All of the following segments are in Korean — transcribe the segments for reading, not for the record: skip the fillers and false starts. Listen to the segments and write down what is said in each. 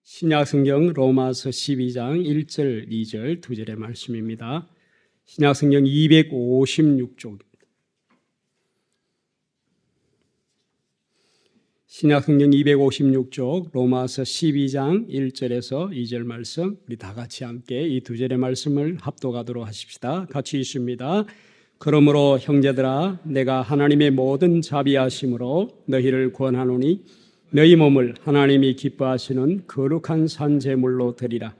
신약성경 로마서 12장 1절, 2절, 2절의 말씀입니다. 신약성경 256쪽. 신약성경 256쪽 로마서 12장 1절에서 2절 말씀, 우리 다 같이 함께 이 두 절의 말씀을 합독하도록 하십시다. 같이 읽습니다. 그러므로 형제들아, 내가 하나님의 모든 자비하심으로 너희를 권하노니 너희 몸을 하나님이 기뻐하시는 거룩한 산제물로 드리라.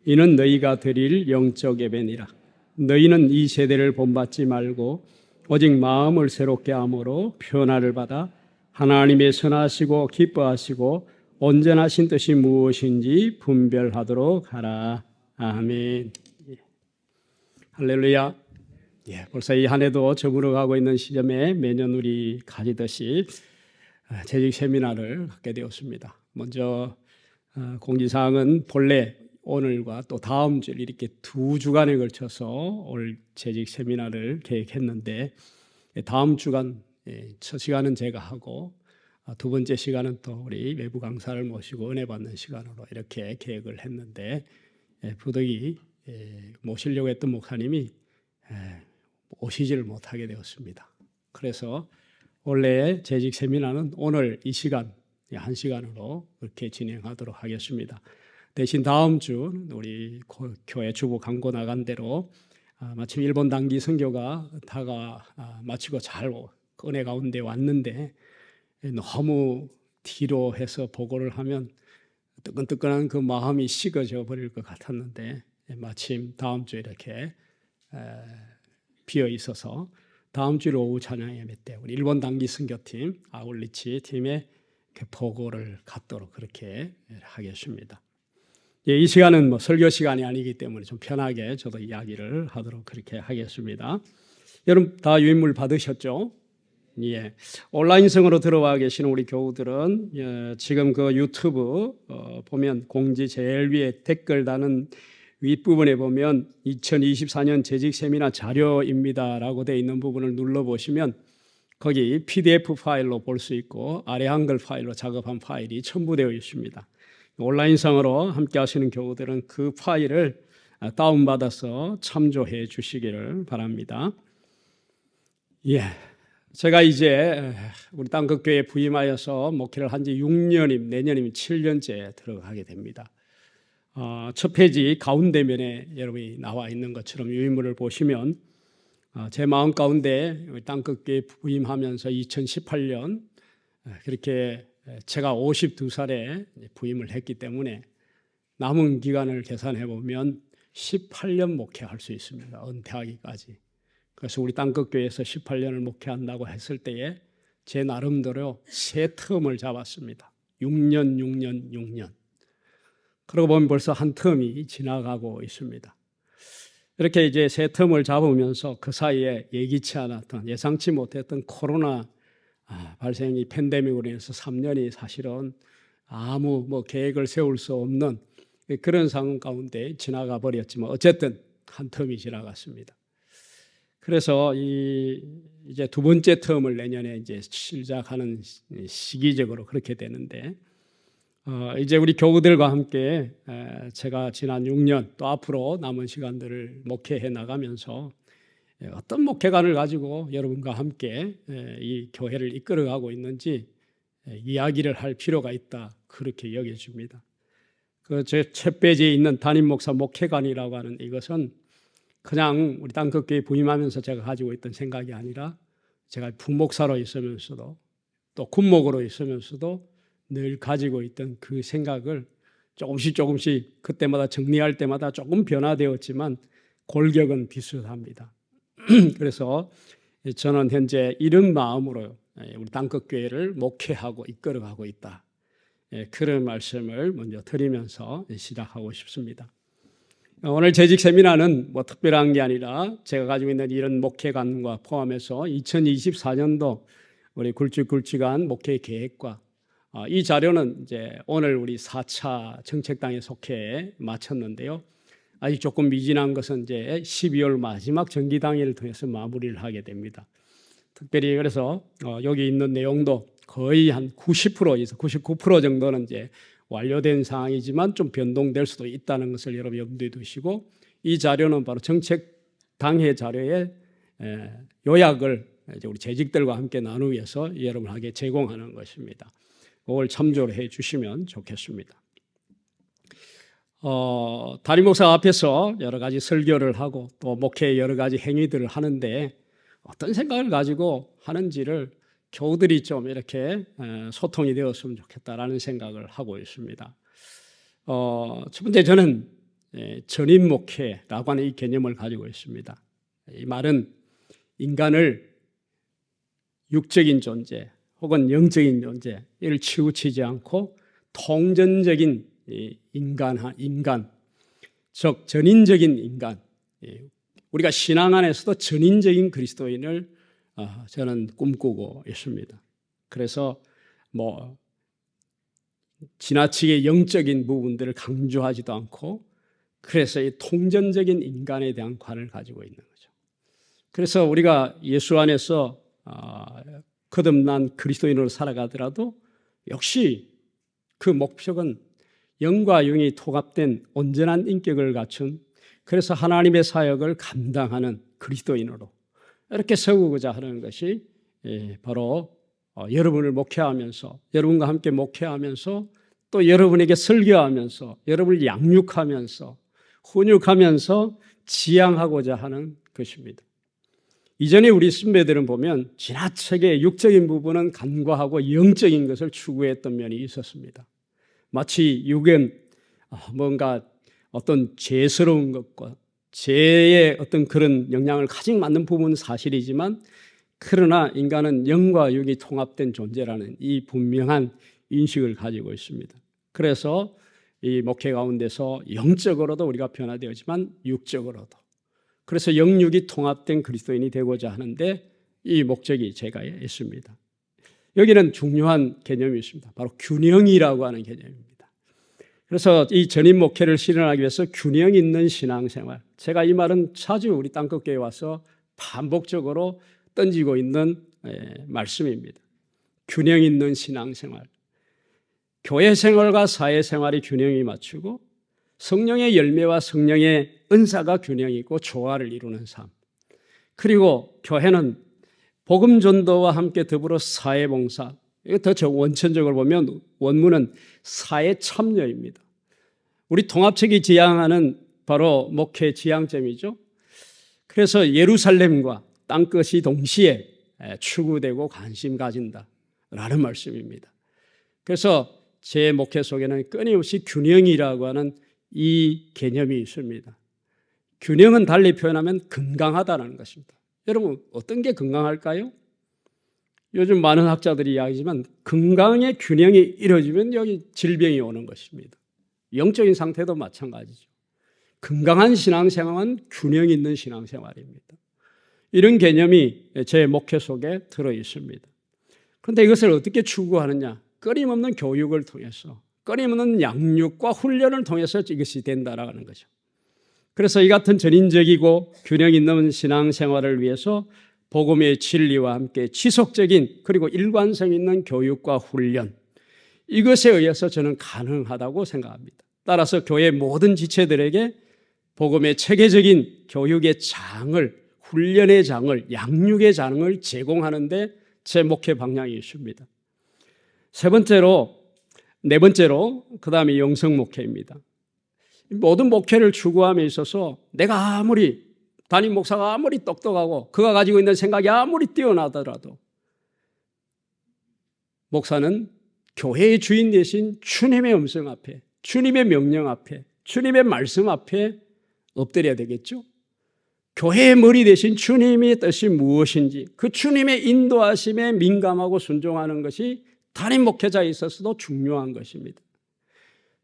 이는 너희가 드릴 영적 예배니라. 너희는 이 세대를 본받지 말고 오직 마음을 새롭게 함으로 변화를 받아 하나님의 선하시고 기뻐하시고 온전하신 뜻이 무엇인지 분별하도록 하라. 아멘. 할렐루야. 벌써 이 한 해도 저물어가고 있는 시점에 매년 우리 가지듯이 재직 세미나를 갖게 되었습니다. 먼저 공지사항은 본래 오늘과 또 다음 주 이렇게 두 주간에 걸쳐서 올 재직 세미나를 계획했는데, 다음 주간 첫 시간은 제가 하고 두 번째 시간은 또 우리 외부 강사를 모시고 은혜 받는 시간으로 이렇게 계획을 했는데, 부득이 모시려고 했던 목사님이 오시지를 못하게 되었습니다. 그래서 원래 재직 세미나는 오늘 이 시간, 한 시간으로 그렇게 진행하도록 하겠습니다. 대신 다음 주 우리 교회 주보 광고 나간 대로 마침 일본 단기 선교가 다가 마치고 잘 은혜 가운데 왔는데, 너무 뒤로 해서 보고를 하면 뜨끈뜨끈한 그 마음이 식어져 버릴 것 같았는데, 마침 다음 주에 이렇게 비어 있어서 다음 주 오후 찬양 예배 때 우리 일본 단기 선교팀 아울리치 팀에 보고를 갖도록 그렇게 하겠습니다. 이 시간은 설교 시간이 아니기 때문에 좀 편하게 저도 이야기를 하도록 그렇게 하겠습니다. 여러분 다 유인물 받으셨죠? 예. 온라인성으로 들어와 계시는 우리 교우들은 지금 그 유튜브 보면 공지 제일 위에 댓글 다는 윗부분에 보면 2024년 재직 세미나 자료입니다라고 되어 있는 부분을 눌러보시면 거기 PDF 파일로 볼 수 있고 아래 한글 파일로 작업한 파일이 첨부되어 있습니다. 온라인상으로 함께 하시는 교우들은 그 파일을 다운받아서 참조해 주시기를 바랍니다. 예. 제가 이제 우리 땅끝교회에 부임하여서 목회를 한 지 6년이면 내년이면 7년째 들어가게 됩니다. 첫 페이지 가운데면에 여러분이 나와 있는 것처럼 유인물을 보시면 제 마음 가운데 땅끝교회 부임하면서 2018년 그렇게 제가 52살에 부임을 했기 때문에 남은 기간을 계산해 보면 18년 목회할 수 있습니다. 은퇴하기까지. 그래서 우리 땅끝교회에서 18년을 목회한다고 했을 때에 제 나름대로 세 텀을 잡았습니다. 6년. 그러고 보면 벌써 한 텀이 지나가고 있습니다. 이렇게 이제 세 텀을 잡으면서 그 사이에 예기치 않았던, 예상치 못했던 코로나 발생이 팬데믹으로 인해서 3년이 사실은 아무 계획을 세울 수 없는 그런 상황 가운데 지나가 버렸지만 어쨌든 한 텀이 지나갔습니다. 그래서 이제 두 번째 텀을 내년에 이제 시작하는 시기적으로 그렇게 되는데, 이제 우리 교우들과 함께 제가 지난 6년 또 앞으로 남은 시간들을 목회해 나가면서 어떤 목회관을 가지고 여러분과 함께 이 교회를 이끌어가고 있는지 이야기를 할 필요가 있다, 그렇게 여겨집니다. 그 제 첫 페이지에 있는 담임 목사 목회관이라고 하는 이것은 그냥 우리 땅끝교회 부임하면서 제가 가지고 있던 생각이 아니라, 제가 부목사로 있으면서도 또 군목으로 있으면서도 늘 가지고 있던 그 생각을 조금씩 그때마다 정리할 때마다 조금 변화되었지만 골격은 비슷합니다. 그래서 저는 현재 이런 마음으로 우리 땅끝교회를 목회하고 이끌어가고 있다, 그런 말씀을 먼저 드리면서 시작하고 싶습니다. 오늘 재직 세미나는 특별한 게 아니라 제가 가지고 있는 이런 목회관과 포함해서 2024년도 우리 굵직굵직한 목회 계획과 이 자료는 이제 오늘 우리 4차 정책당의 속회에 마쳤는데요. 아직 조금 미진한 것은 이제 12월 마지막 정기당회를 통해서 마무리를 하게 됩니다. 특별히 그래서 여기 있는 내용도 거의 한 90%에서 99% 정도는 이제 완료된 상황이지만 좀 변동될 수도 있다는 것을 여러분 염두에 두시고, 이 자료는 바로 정책 당회 자료의 요약을 이제 우리 재직들과 함께 나누기 위해서 여러분에게 제공하는 것입니다. 그걸 참조를 해 주시면 좋겠습니다. 담임 목사 앞에서 여러 가지 설교를 하고 또 목회의 여러 가지 행위들을 하는데 어떤 생각을 가지고 하는지를 교우들이 좀 이렇게 소통이 되었으면 좋겠다라는 생각을 하고 있습니다. 첫 번째, 저는 전임 목회라고 하는 이 개념을 가지고 있습니다. 이 말은 인간을 육적인 존재 혹은 영적인 존재, 이를 치우치지 않고 통전적인 인간, 즉 전인적인 인간, 우리가 신앙 안에서도 전인적인 그리스도인을 저는 꿈꾸고 있습니다. 그래서 지나치게 영적인 부분들을 강조하지도 않고, 그래서 이 통전적인 인간에 대한 관을 가지고 있는 거죠. 그래서 우리가 예수 안에서 거듭난 그리스도인으로 살아가더라도 역시 그 목표는 영과 영이 통합된 온전한 인격을 갖춘, 그래서 하나님의 사역을 감당하는 그리스도인으로 이렇게 세우고자 하는 것이 바로 여러분을 목회하면서, 여러분과 함께 목회하면서, 또 여러분에게 설교하면서, 여러분을 양육하면서, 훈육하면서 지향하고자 하는 것입니다. 이전에 우리 선배들은 보면 지나치게 육적인 부분은 간과하고 영적인 것을 추구했던 면이 있었습니다. 마치 육은 뭔가 어떤 죄스러운 것과 죄의 어떤 그런 영향을 가지고 맞는 부분은 사실이지만, 그러나 인간은 영과 육이 통합된 존재라는 이 분명한 인식을 가지고 있습니다. 그래서 이 목회 가운데서 영적으로도 우리가 변화되었지만 육적으로도, 그래서 영육이 통합된 그리스도인이 되고자 하는데 이 목적이 제가 있습니다. 여기는 중요한 개념이 있습니다. 바로 균형이라고 하는 개념입니다. 그래서 이 전임 목회를 실현하기 위해서 균형 있는 신앙생활, 제가 이 말은 자주 우리 땅끝교회에 와서 반복적으로 던지고 있는 말씀입니다. 균형 있는 신앙생활, 교회 생활과 사회 생활이 균형이 맞추고 성령의 열매와 성령의 은사가 균형이 있고 조화를 이루는 삶, 그리고 교회는 복음 전도와 함께 더불어 사회 봉사, 이거 더 원천적으로 보면 원문은 사회 참여입니다. 우리 통합책이 지향하는 바로 목회 지향점이죠. 그래서 예루살렘과 땅끝이 동시에 추구되고 관심 가진다라는 말씀입니다. 그래서 제 목회 속에는 끊임없이 균형이라고 하는 이 개념이 있습니다. 균형은 달리 표현하면 건강하다는 것입니다. 여러분, 어떤 게 건강할까요? 요즘 많은 학자들이 이야기하지만 건강의 균형이 이루어지면 여기 질병이 오는 것입니다. 영적인 상태도 마찬가지죠. 건강한 신앙생활은 균형 있는 신앙생활입니다. 이런 개념이 제 목회 속에 들어 있습니다. 그런데 이것을 어떻게 추구하느냐? 끊임없는 교육을 통해서, 끊임없는 양육과 훈련을 통해서 이것이 된다라는 거죠. 그래서 이 같은 전인적이고 균형 있는 신앙생활을 위해서 복음의 진리와 함께 지속적인 그리고 일관성 있는 교육과 훈련, 이것에 의해서 저는 가능하다고 생각합니다. 따라서 교회 모든 지체들에게 복음의 체계적인 교육의 장을, 훈련의 장을, 양육의 장을 제공하는 데 제 목회 방향이 있습니다. 네 번째로 그 다음에 영성 목회입니다. 모든 목회를 추구함에 있어서 내가 아무리 담임 목사가 아무리 똑똑하고 그가 가지고 있는 생각이 아무리 뛰어나더라도 목사는 교회의 주인 되신 주님의 음성 앞에, 주님의 명령 앞에, 주님의 말씀 앞에 엎드려야 되겠죠. 교회의 머리 되신 주님의 뜻이 무엇인지 그 주님의 인도하심에 민감하고 순종하는 것이 담임 목회자에 있어서도 중요한 것입니다.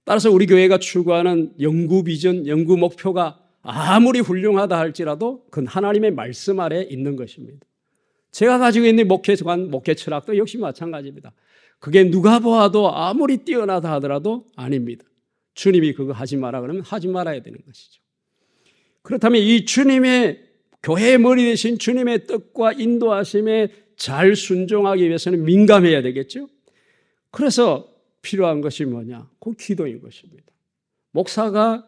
따라서 우리 교회가 추구하는 연구 비전, 연구 목표가 아무리 훌륭하다 할지라도 그건 하나님의 말씀 아래 있는 것입니다. 제가 가지고 있는 목회관, 목회 철학도 역시 마찬가지입니다. 그게 누가 보아도 아무리 뛰어나다 하더라도 아닙니다. 주님이 그거 하지 마라 그러면 하지 말아야 되는 것이죠. 그렇다면 이 주님의 교회의 머리 되신 주님의 뜻과 인도하심에 잘 순종하기 위해서는 민감해야 되겠죠. 그래서 필요한 것이 뭐냐? 그 기도인 것입니다. 목사가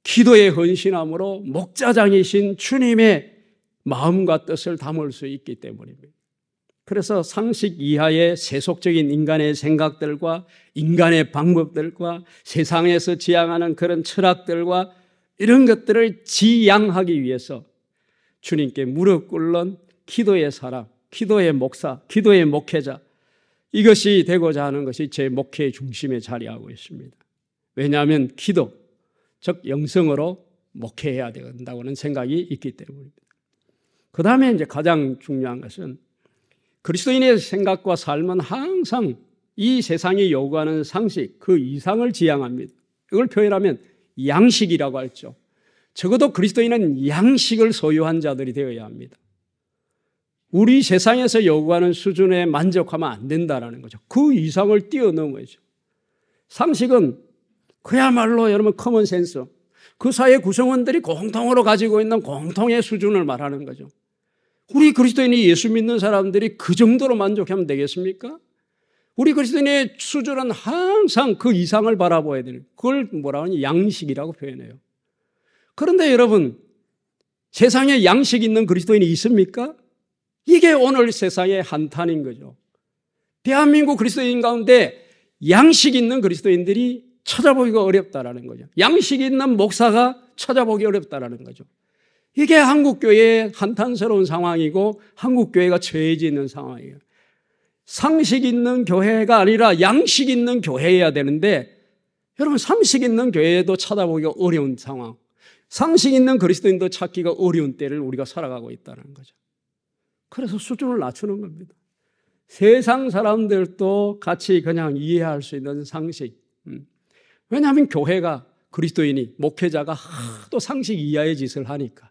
기도에 헌신함으로 목자장이신 주님의 마음과 뜻을 담을 수 있기 때문입니다. 그래서 상식 이하의 세속적인 인간의 생각들과 인간의 방법들과 세상에서 지향하는 그런 철학들과 이런 것들을 지양하기 위해서 주님께 무릎 꿇는 기도의 사람, 기도의 목사, 기도의 목회자, 이것이 되고자 하는 것이 제 목회의 중심에 자리하고 있습니다. 왜냐하면 기도, 즉 영성으로 목회해야 된다고는 생각이 있기 때문입니다. 그 다음에 이제 가장 중요한 것은 그리스도인의 생각과 삶은 항상 이 세상이 요구하는 상식, 그 이상을 지향합니다. 이걸 표현하면 양식이라고 할죠. 적어도 그리스도인은 양식을 소유한 자들이 되어야 합니다. 우리 세상에서 요구하는 수준에 만족하면 안 된다는 거죠. 그 이상을 뛰어넘어야죠. 상식은 그야말로 여러분 커먼 센스, 그 사회 구성원들이 공통으로 가지고 있는 공통의 수준을 말하는 거죠. 우리 그리스도인이 예수 믿는 사람들이 그 정도로 만족하면 되겠습니까? 우리 그리스도인의 수준은 항상 그 이상을 바라봐야 되는, 그걸 뭐라고 하냐, 양식이라고 표현해요. 그런데 여러분, 세상에 양식 있는 그리스도인이 있습니까? 이게 오늘 세상의 한탄인 거죠. 대한민국 그리스도인 가운데 양식 있는 그리스도인들이 찾아보기가 어렵다라는 거죠. 양식 있는 목사가 찾아보기 어렵다라는 거죠. 이게 한국교회의 한탄스러운 상황이고 한국교회가 처해져 있는 상황이에요. 상식 있는 교회가 아니라 양식 있는 교회여야 되는데 여러분 상식 있는 교회도 찾아보기가 어려운 상황, 상식 있는 그리스도인도 찾기가 어려운 때를 우리가 살아가고 있다는 거죠. 그래서 수준을 낮추는 겁니다. 세상 사람들도 같이 그냥 이해할 수 있는 상식. 왜냐하면 교회가, 그리스도인이, 목회자가 하도 상식 이하의 짓을 하니까.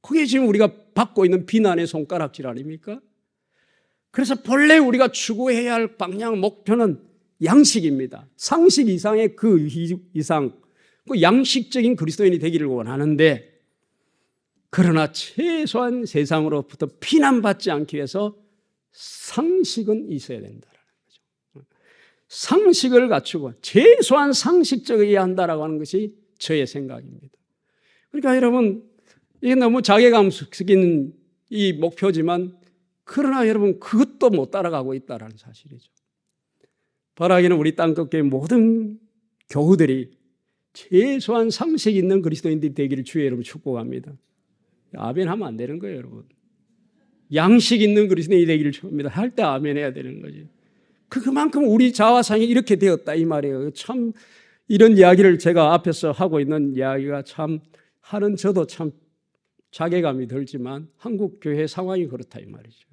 그게 지금 우리가 받고 있는 비난의 손가락질 아닙니까? 그래서 본래 우리가 추구해야 할 방향, 목표는 양식입니다. 상식 이상의 그 이상, 그 양식적인 그리스도인이 되기를 원하는데, 그러나 최소한 세상으로부터 비난받지 않기 위해서 상식은 있어야 된다는 거죠. 상식을 갖추고 최소한 상식적이어야 한다라고 하는 것이 저의 생각입니다. 그러니까 여러분, 이게 너무 자괴감 섞인 이 목표지만 그러나 여러분 그것도 못 따라가고 있다는 사실이죠. 바라기는 우리 땅끝교회 모든 교우들이 최소한 상식 있는 그리스도인들이 되기를 주의 여러분 축복합니다. 아멘하면 안 되는 거예요, 여러분. 양식 있는 그리스도인이 되기를 축복합니다. 할 때 아멘 해야 되는 거지. 그만큼 우리 자화상이 이렇게 되었다 이 말이에요. 참 이런 이야기를 제가 앞에서 하고 있는 이야기가 참 하는 저도 참 자괴감이 들지만 한국 교회 상황이 그렇다 이 말이죠.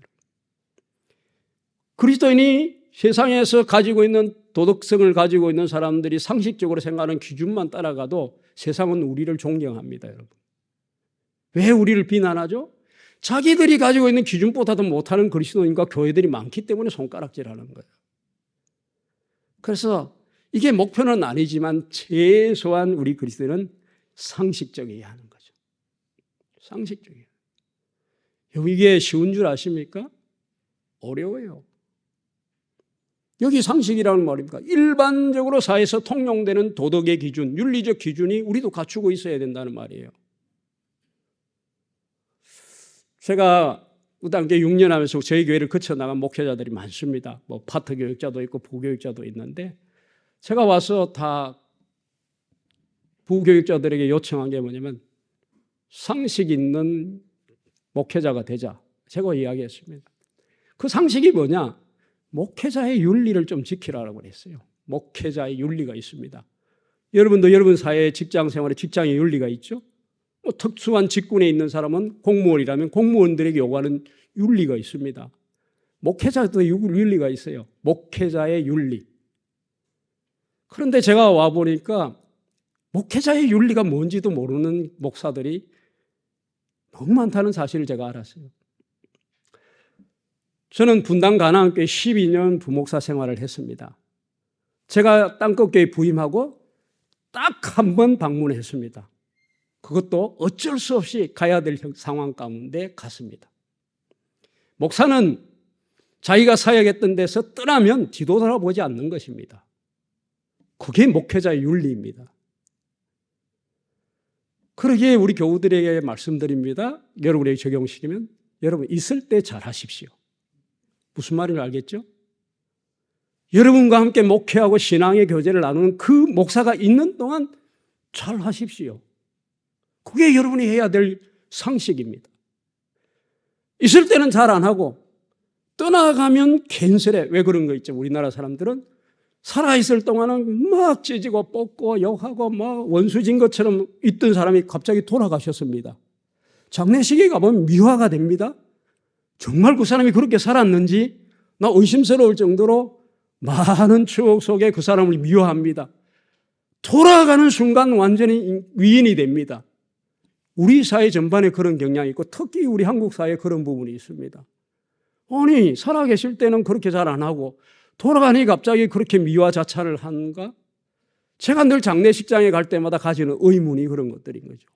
그리스도인이 세상에서 가지고 있는 도덕성을 가지고 있는 사람들이 상식적으로 생각하는 기준만 따라가도 세상은 우리를 존경합니다, 여러분. 왜 우리를 비난하죠? 자기들이 가지고 있는 기준보다도 못하는 그리스도인과 교회들이 많기 때문에 손가락질하는 거예요. 그래서 이게 목표는 아니지만 최소한 우리 그리스도인은 상식적이어야 하는 거죠. 상식적이에요. 이게 쉬운 줄 아십니까? 어려워요. 여기 상식이라는 말입니까? 일반적으로 사회에서 통용되는 도덕의 기준, 윤리적 기준이 우리도 갖추고 있어야 된다는 말이에요. 제가 우당교회 6년 하면서 저희 교회를 거쳐나간 목회자들이 많습니다. 뭐 파트 교육자도 있고 부교육자도 있는데 제가 와서 다 부교육자들에게 요청한 게 뭐냐면 상식 있는 목회자가 되자. 제가 이야기했습니다. 그 상식이 뭐냐? 목회자의 윤리를 좀 지키라고 그랬어요. 목회자의 윤리가 있습니다. 여러분도 여러분 사회의 직장 생활에 직장의 윤리가 있죠? 뭐 특수한 직군에 있는 사람은 공무원이라면 공무원들에게 요구하는 윤리가 있습니다. 목회자도 윤리가 있어요. 목회자의 윤리. 그런데 제가 와보니까 목회자의 윤리가 뭔지도 모르는 목사들이 너무 많다는 사실을 제가 알았어요. 저는 분당 가나안교회 12년 부목사 생활을 했습니다. 제가 땅끝교회 부임하고 딱 한 번 방문했습니다. 그것도 어쩔 수 없이 가야 될 상황 가운데 갔습니다. 목사는 자기가 사역했던 데서 떠나면 뒤돌아보지 않는 것입니다. 그게 목회자의 윤리입니다. 그러기에 우리 교우들에게 말씀드립니다. 여러분에게 적용시키면 여러분 있을 때 잘하십시오. 무슨 말인지 알겠죠? 여러분과 함께 목회하고 신앙의 교제를 나누는 그 목사가 있는 동안 잘하십시오. 그게 여러분이 해야 될 상식입니다. 있을 때는 잘 안 하고 떠나가면 캔슬해. 왜 그런 거 있죠? 우리나라 사람들은 살아있을 동안은 막 찢고 뽑고 욕하고 막 원수진 것처럼 있던 사람이 갑자기 돌아가셨습니다. 장례식에 가보면 미화가 됩니다. 정말 그 사람이 그렇게 살았는지 나 의심스러울 정도로 많은 추억 속에 그 사람을 미화합니다. 돌아가는 순간 완전히 위인이 됩니다. 우리 사회 전반에 그런 경향이 있고 특히 우리 한국 사회에 그런 부분이 있습니다. 아니 살아계실 때는 그렇게 잘 안 하고 돌아가니 갑자기 그렇게 미화자찬을 하는가? 제가 늘 장례식장에 갈 때마다 가지는 의문이 그런 것들인 거죠.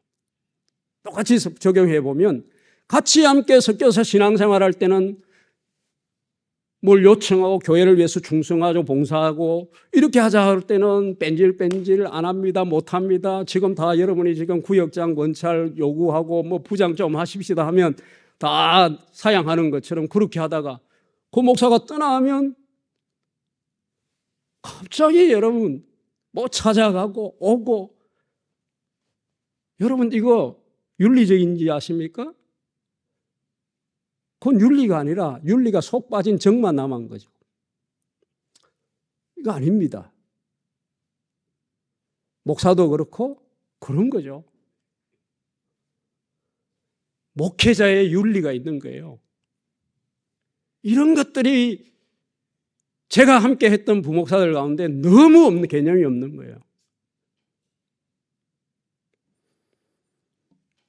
똑같이 적용해 보면 같이 함께 섞여서 신앙생활할 때는 뭘 요청하고 교회를 위해서 충성하고 봉사하고 이렇게 하자 할 때는 뺀질 안 합니다. 못 합니다. 지금 다 여러분이 지금 구역장 원찰 요구하고 뭐 부장 좀 하십시다 하면 다 사양하는 것처럼 그렇게 하다가 그 목사가 떠나면 갑자기 여러분 뭐 찾아가고 오고 여러분 이거 윤리적인지 아십니까? 그건 윤리가 아니라 윤리가 속 빠진 정만 남은 거죠. 이거 아닙니다. 목사도 그렇고 그런 거죠. 목회자의 윤리가 있는 거예요. 이런 것들이 제가 함께 했던 부목사들 가운데 너무 없는 개념이 없는 거예요.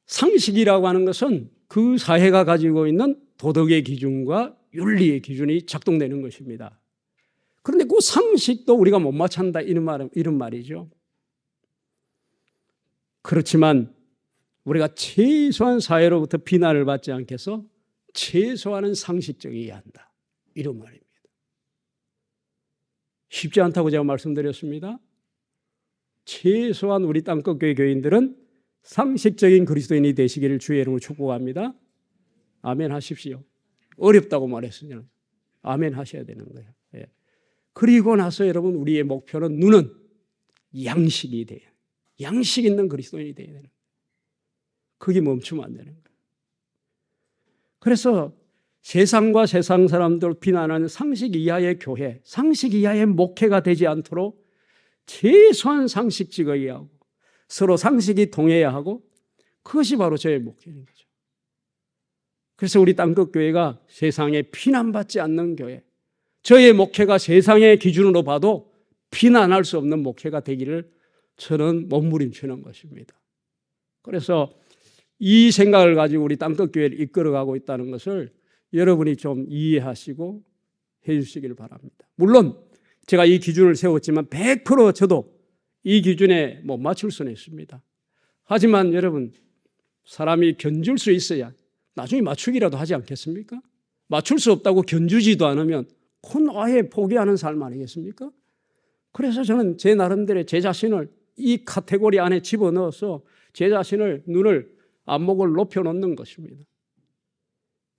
상식이라고 하는 것은 그 사회가 가지고 있는 도덕의 기준과 윤리의 기준이 작동되는 것입니다. 그런데 그 상식도 우리가 못 맞춘다 이런 말이죠. 그렇지만 우리가 최소한 사회로부터 비난을 받지 않겠어 최소한은 상식적이어야 한다. 이런 말입니다. 쉽지 않다고 제가 말씀드렸습니다. 최소한 우리 땅끝교회 교인들은 상식적인 그리스도인이 되시기를 주의 이름으로 축복합니다. 아멘 하십시오. 어렵다고 말했으면 아멘 하셔야 되는 거예요. 예. 그리고 나서 여러분 우리의 목표는 눈은 양식이 돼요. 양식 있는 그리스도인이 되어야 되는 거예요. 그게 멈추면 안 되는 거예요. 그래서 세상과 세상 사람들 비난하는 상식 이하의 교회, 상식 이하의 목회가 되지 않도록 최소한 상식적이어야 하고 서로 상식이 통해야 하고 그것이 바로 저의 목회인 거죠. 그래서 우리 땅끝교회가 세상에 비난받지 않는 교회, 저의 목회가 세상의 기준으로 봐도 비난할 수 없는 목회가 되기를 저는 몸부림치는 것입니다. 그래서 이 생각을 가지고 우리 땅끝교회를 이끌어가고 있다는 것을 여러분이 좀 이해하시고 해주시길 바랍니다. 물론 제가 이 기준을 세웠지만 100% 저도 이 기준에 못 맞출 수는 있습니다. 하지만 여러분 사람이 견줄 수 있어야 나중에 맞추기라도 하지 않겠습니까? 맞출 수 없다고 견주지도 않으면 그건 아예 포기하는 삶 아니겠습니까? 그래서 저는 제 나름대로 제 자신을 이 카테고리 안에 집어넣어서 제 자신을 눈을 안목을 높여놓는 것입니다.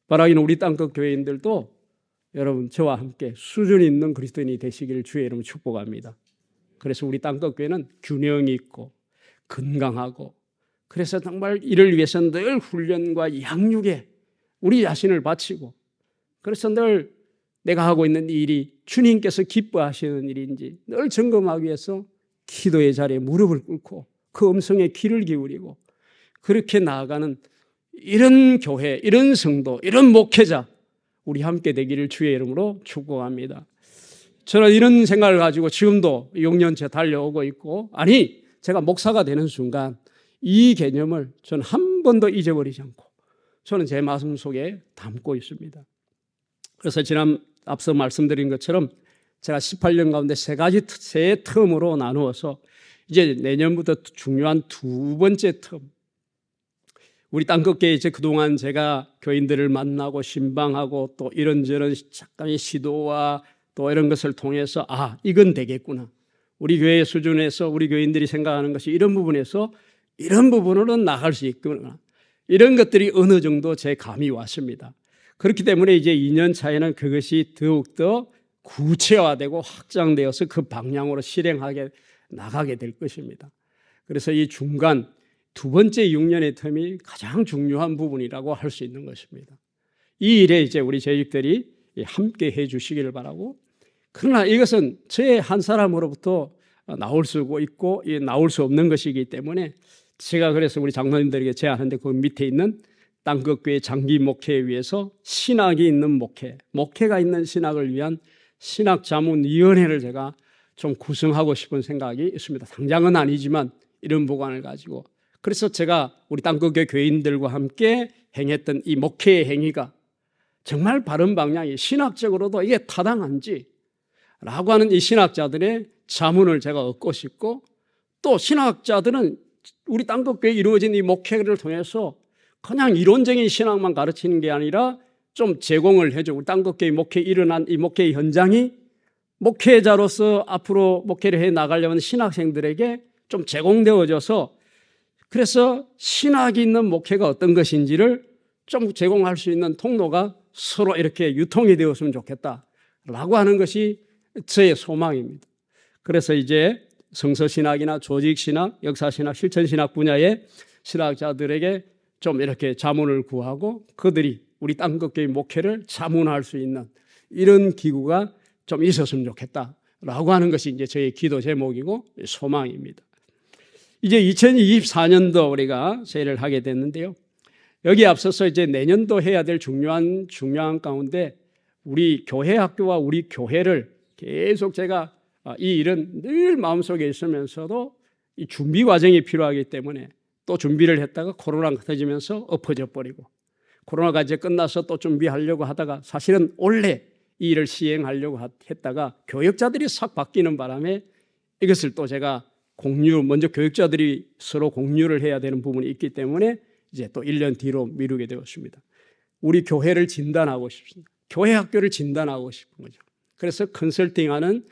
바라기는 우리 땅끝 교회인들도 여러분 저와 함께 수준 있는 그리스도인이 되시기를 주의 이름으로 축복합니다. 그래서 우리 땅끝 교회는 균형이 있고 건강하고 그래서 정말 이를 위해서 늘 훈련과 양육에 우리 자신을 바치고 그래서 늘 내가 하고 있는 일이 주님께서 기뻐하시는 일인지 늘 점검하기 위해서 기도의 자리에 무릎을 꿇고 그 음성에 귀를 기울이고 그렇게 나아가는 이런 교회, 이런 성도, 이런 목회자 우리 함께 되기를 주의 이름으로 축복합니다. 저는 이런 생각을 가지고 지금도 6년째 달려오고 있고 아니 제가 목사가 되는 순간 이 개념을 저는 한 번도 잊어버리지 않고 저는 제 마음 속에 담고 있습니다. 그래서 앞서 말씀드린 것처럼 제가 18년 가운데 세 텀으로 나누어서 이제 내년부터 중요한 두 번째 텀 우리 땅끝교회 이제 그동안 제가 교인들을 만나고 신방하고 또 이런저런 잠깐의 시도와 또 이런 것을 통해서 이건 되겠구나. 우리 교회 수준에서 우리 교인들이 생각하는 것이 이런 부분에서 이런 부분으로는 나갈 수 있구나. 이런 것들이 어느 정도 제 감이 왔습니다. 그렇기 때문에 이제 2년 차에는 그것이 더욱더 구체화되고 확장되어서 그 방향으로 실행하게 나가게 될 것입니다. 그래서 이 중간 두 번째 6년의 텀이 가장 중요한 부분이라고 할 수 있는 것입니다. 이 일에 이제 우리 재직들이 함께 해 주시기를 바라고, 그러나 이것은 제 한 사람으로부터 나올 수 있고 나올 수 없는 것이기 때문에 제가 그래서 우리 장로님들에게 제안하는데 그 밑에 있는 땅끝교회 장기 목회에 위해서 신학이 있는 목회가 있는 신학을 위한 신학자문위원회를 제가 좀 구성하고 싶은 생각이 있습니다. 당장은 아니지만 이런 보관을 가지고, 그래서 제가 우리 땅끝교회 교인들과 함께 행했던 이 목회의 행위가 정말 바른 방향이 신학적으로도 이게 타당한지 라고 하는 이 신학자들의 자문을 제가 얻고 싶고, 또 신학자들은 우리 땅끝교회에 이루어진 이 목회를 통해서 그냥 이론적인 신학만 가르치는 게 아니라 좀 제공을 해줘. 우리 땅끝교회 목회에 일어난 이 목회의 현장이 목회자로서 앞으로 목회를 해 나가려는 신학생들에게 좀 제공되어져서, 그래서 신학이 있는 목회가 어떤 것인지를 좀 제공할 수 있는 통로가 서로 이렇게 유통이 되었으면 좋겠다라고 하는 것이 저의 소망입니다. 그래서 이제 성서신학이나 조직신학, 역사신학, 실천신학 분야의 신학자들에게 좀 이렇게 자문을 구하고 그들이 우리 땅끝교회 목회를 자문할 수 있는 이런 기구가 좀 있었으면 좋겠다라고 하는 것이 이제 저의 기도 제목이고 소망입니다. 이제 2024년도 우리가 세일을 하게 됐는데요. 여기에 앞서서 이제 내년도 해야 될 중요한 가운데 우리 교회 학교와 우리 교회를 계속 제가 이 일은 늘 마음속에 있으면서도 이 준비 과정이 필요하기 때문에 또 준비를 했다가 코로나가 터지면서 엎어져 버리고, 코로나가 이제 끝나서 또 준비하려고 하다가 사실은 원래 이 일을 시행하려고 했다가 교역자들이 싹 바뀌는 바람에 이것을 또 제가 먼저 교역자들이 서로 공유를 해야 되는 부분이 있기 때문에 이제 또 1년 뒤로 미루게 되었습니다. 우리 교회를 진단하고 싶습니다. 교회 학교를 진단하고 싶은 거죠. 그래서 컨설팅하는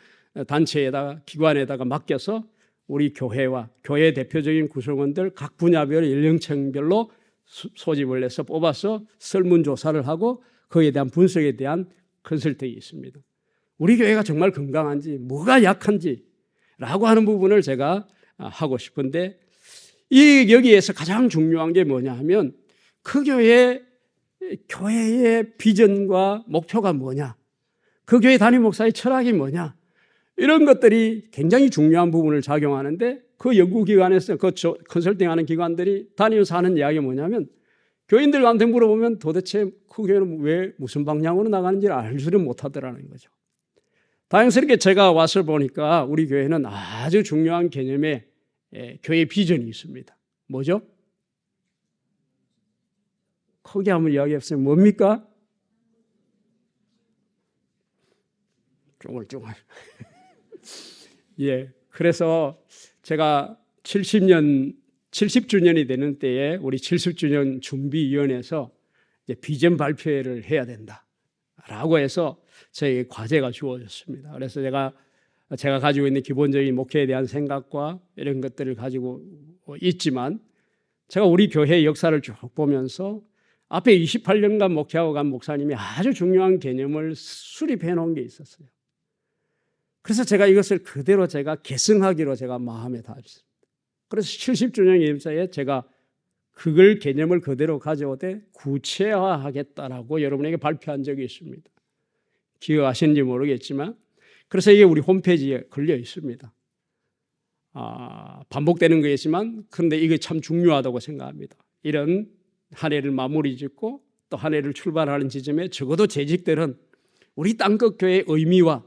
단체에다가 기관에다가 맡겨서 우리 교회와 교회 대표적인 구성원들 각 분야별 연령층별로 소집을 해서 뽑아서 설문조사를 하고 거기에 대한 분석에 대한 컨설팅이 있습니다. 우리 교회가 정말 건강한지 뭐가 약한지 라고 하는 부분을 제가 하고 싶은데, 여기에서 가장 중요한 게 뭐냐 하면 그 교회의 비전과 목표가 뭐냐, 그 교회 담임 목사의 철학이 뭐냐, 이런 것들이 굉장히 중요한 부분을 작용하는데, 그 연구기관에서 그 컨설팅하는 기관들이 다니면서 하는 이야기가 뭐냐면 교인들한테 물어보면 도대체 그 교회는 왜 무슨 방향으로 나가는지를 알지를 못하더라는 거죠. 다행스럽게 제가 와서 보니까 우리 교회는 아주 중요한 개념의 교회 비전이 있습니다. 뭐죠? 크게 한번 이야기해보세요. 뭡니까? 쫑글쫑글. 예, 그래서 제가 70주년이 되는 때에 우리 70주년 준비위원회에서 이제 비전 발표회를 해야 된다라고 해서 저에게 과제가 주어졌습니다. 그래서 제가 가지고 있는 기본적인 목회에 대한 생각과 이런 것들을 가지고 있지만, 제가 우리 교회의 역사를 쭉 보면서 앞에 28년간 목회하고 간 목사님이 아주 중요한 개념을 수립해 놓은 게 있었어요. 그래서 제가 이것을 그대로 제가 계승하기로 제가 마음에 다했습니다. 그래서 70주년 예배사에 제가 그걸 개념을 그대로 가져오되 구체화하겠다라고 여러분에게 발표한 적이 있습니다. 기억하시는지 모르겠지만, 그래서 이게 우리 홈페이지에 걸려 있습니다. 반복되는 거겠지만 그런데 이게 참 중요하다고 생각합니다. 이런 한 해를 마무리 짓고 또 한 해를 출발하는 지점에 적어도 재직들은 우리 땅끝교회의 의미와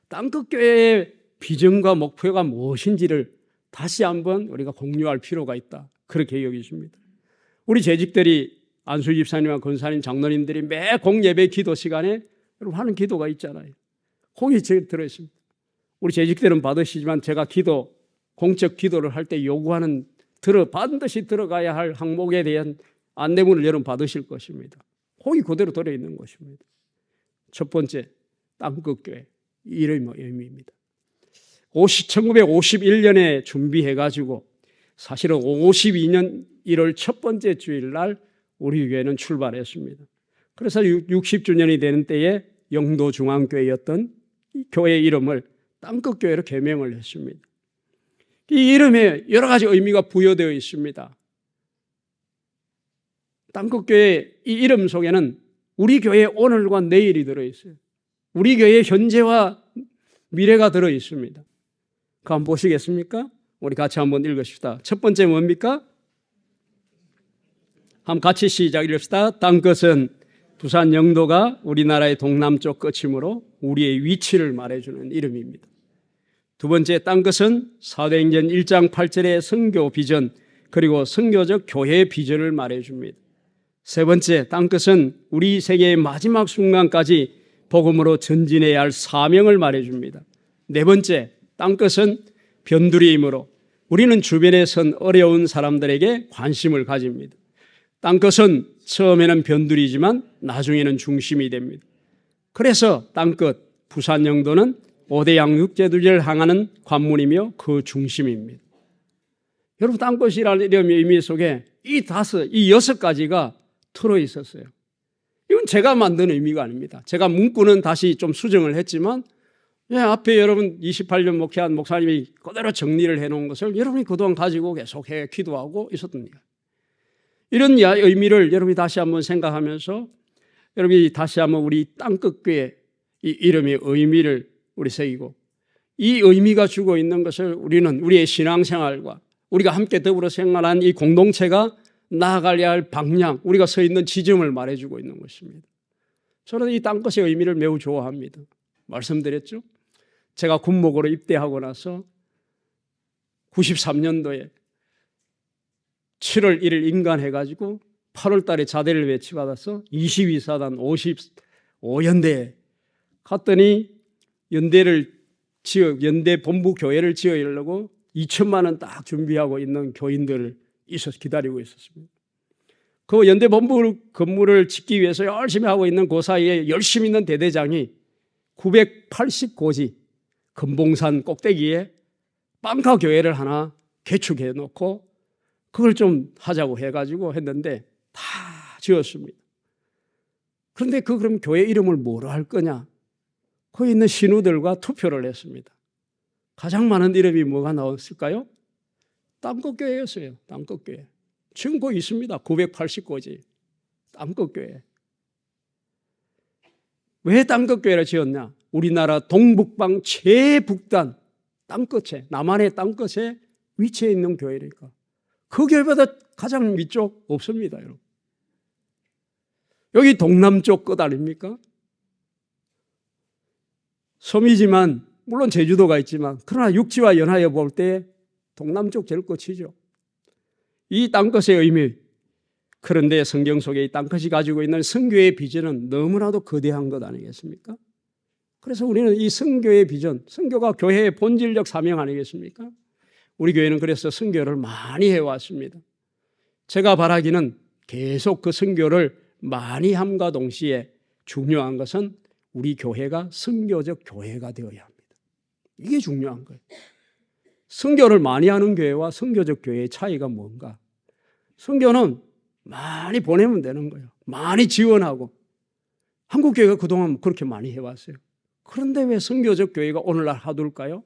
땅끝교회의 비전과 목표가 무엇인지를 다시 한번 우리가 공유할 필요가 있다, 그렇게 여기십니다. 우리 재직들이 안수 집사님과 권사님, 장로님들이 매 공예배 기도 시간에 여러분 하는 기도가 있잖아요. 거기 들어있습니다. 우리 재직들은 받으시지만 제가 공적 기도를 할 때 요구하는 반드시 들어가야 할 항목에 대한 안내문을 여러분 받으실 것입니다. 거기 그대로 들어있는 것입니다. 첫 번째, 땅끝교회 이름의 의미입니다. 1951년에 준비해가지고 사실은 52년 1월 첫 번째 주일날 우리 교회는 출발했습니다. 그래서 60주년이 되는 때에 영도중앙교회였던 이 교회 이름을 땅끝교회로 개명을 했습니다. 이 이름에 여러 가지 의미가 부여되어 있습니다. 땅끝교회 이 이름 속에는 우리 교회의 오늘과 내일이 들어있어요. 우리 교회의 현재와 미래가 들어있습니다. 그거 한번 보시겠습니까? 우리 같이 한번 읽읍시다. 첫 번째 뭡니까? 한번 같이 시작 읽읍시다. 땅끝은 부산 영도가 우리나라의 동남쪽 끝이므로 우리의 위치를 말해주는 이름입니다. 두 번째 땅끝은 사도행전 1장 8절의 선교 비전 그리고 선교적 교회의 비전을 말해줍니다. 세 번째 땅끝은 우리 세계의 마지막 순간까지 복음으로 전진해야 할 사명을 말해줍니다. 네 번째 땅끝은 변두리이므로 우리는 주변에 선 어려운 사람들에게 관심을 가집니다. 땅끝은 처음에는 변두리지만 나중에는 중심이 됩니다. 그래서 땅끝 부산 영도는 5대 양육제도를 향하는 관문이며 그 중심입니다. 여러분 땅끝이라는 이름의 의미 속에 이 여섯 가지가 들어 있었어요. 이건 제가 만든 의미가 아닙니다. 제가 문구는 다시 좀 수정을 했지만 앞에 여러분 28년 목회한 목사님이 그대로 정리를 해놓은 것을 여러분이 그동안 가지고 계속해 기도하고 있었던 거예요. 이런 의미를 여러분이 다시 한번 생각하면서 여러분이 다시 한번 우리 땅끝교회 이 이름의 의미를 우리 새기고 이 의미가 주고 있는 것을 우리는 우리의 신앙생활과 우리가 함께 더불어 생활한 이 공동체가 나아가야 할 방향, 우리가 서 있는 지점을 말해주고 있는 것입니다. 저는 이 땅끝의 의미를 매우 좋아합니다. 말씀드렸죠? 제가 군목으로 입대하고 나서 93년도에 7월 1일 임관해가지고 8월 달에 자대를 배치받아서 22사단 55연대에 갔더니 연대 본부 교회를 지으려고 2천만 원 딱 준비하고 있는 교인들을 기다리고 있었습니다. 그 연대 본부 건물을 짓기 위해서 열심히 하고 있는 그 사이에 열심히 있는 대대장이 980고지 금봉산 꼭대기에 빵카 교회를 하나 개축해 놓고 그걸 좀 하자고 해가지고 했는데 다 지었습니다. 그런데 그럼 교회 이름을 뭐로 할 거냐? 거기 있는 신우들과 투표를 했습니다. 가장 많은 이름이 뭐가 나왔을까요? 땅끝교회였어요. 땅끝교회. 지금 거기 있습니다. 980고지 땅끝교회. 왜 땅끝교회를 지었냐? 우리나라 동북방 최북단 땅끝에, 남한의 땅끝에 위치해 있는 교회니까. 그 교회보다 가장 위쪽 없습니다, 여러분. 여기 동남쪽 끝 아닙니까? 섬이지만 물론 제주도가 있지만 그러나 육지와 연하여 볼 때 동남쪽 제일 끝이죠. 이 땅끝의 의미, 그런데 성경 속에 이 땅끝이 가지고 있는 선교의 비전은 너무나도 거대한 것 아니겠습니까? 그래서 우리는 이 선교의 비전, 선교가 교회의 본질적 사명 아니겠습니까? 우리 교회는 그래서 선교를 많이 해왔습니다. 제가 바라기는 계속 그 선교를 많이 함과 동시에 중요한 것은 우리 교회가 선교적 교회가 되어야 합니다. 이게 중요한 거예요. 선교를 많이 하는 교회와 선교적 교회의 차이가 뭔가? 선교는 많이 보내면 되는 거예요. 많이 지원하고. 한국 교회가 그동안 그렇게 많이 해왔어요. 그런데 왜 선교적 교회가 오늘날 하둘까요?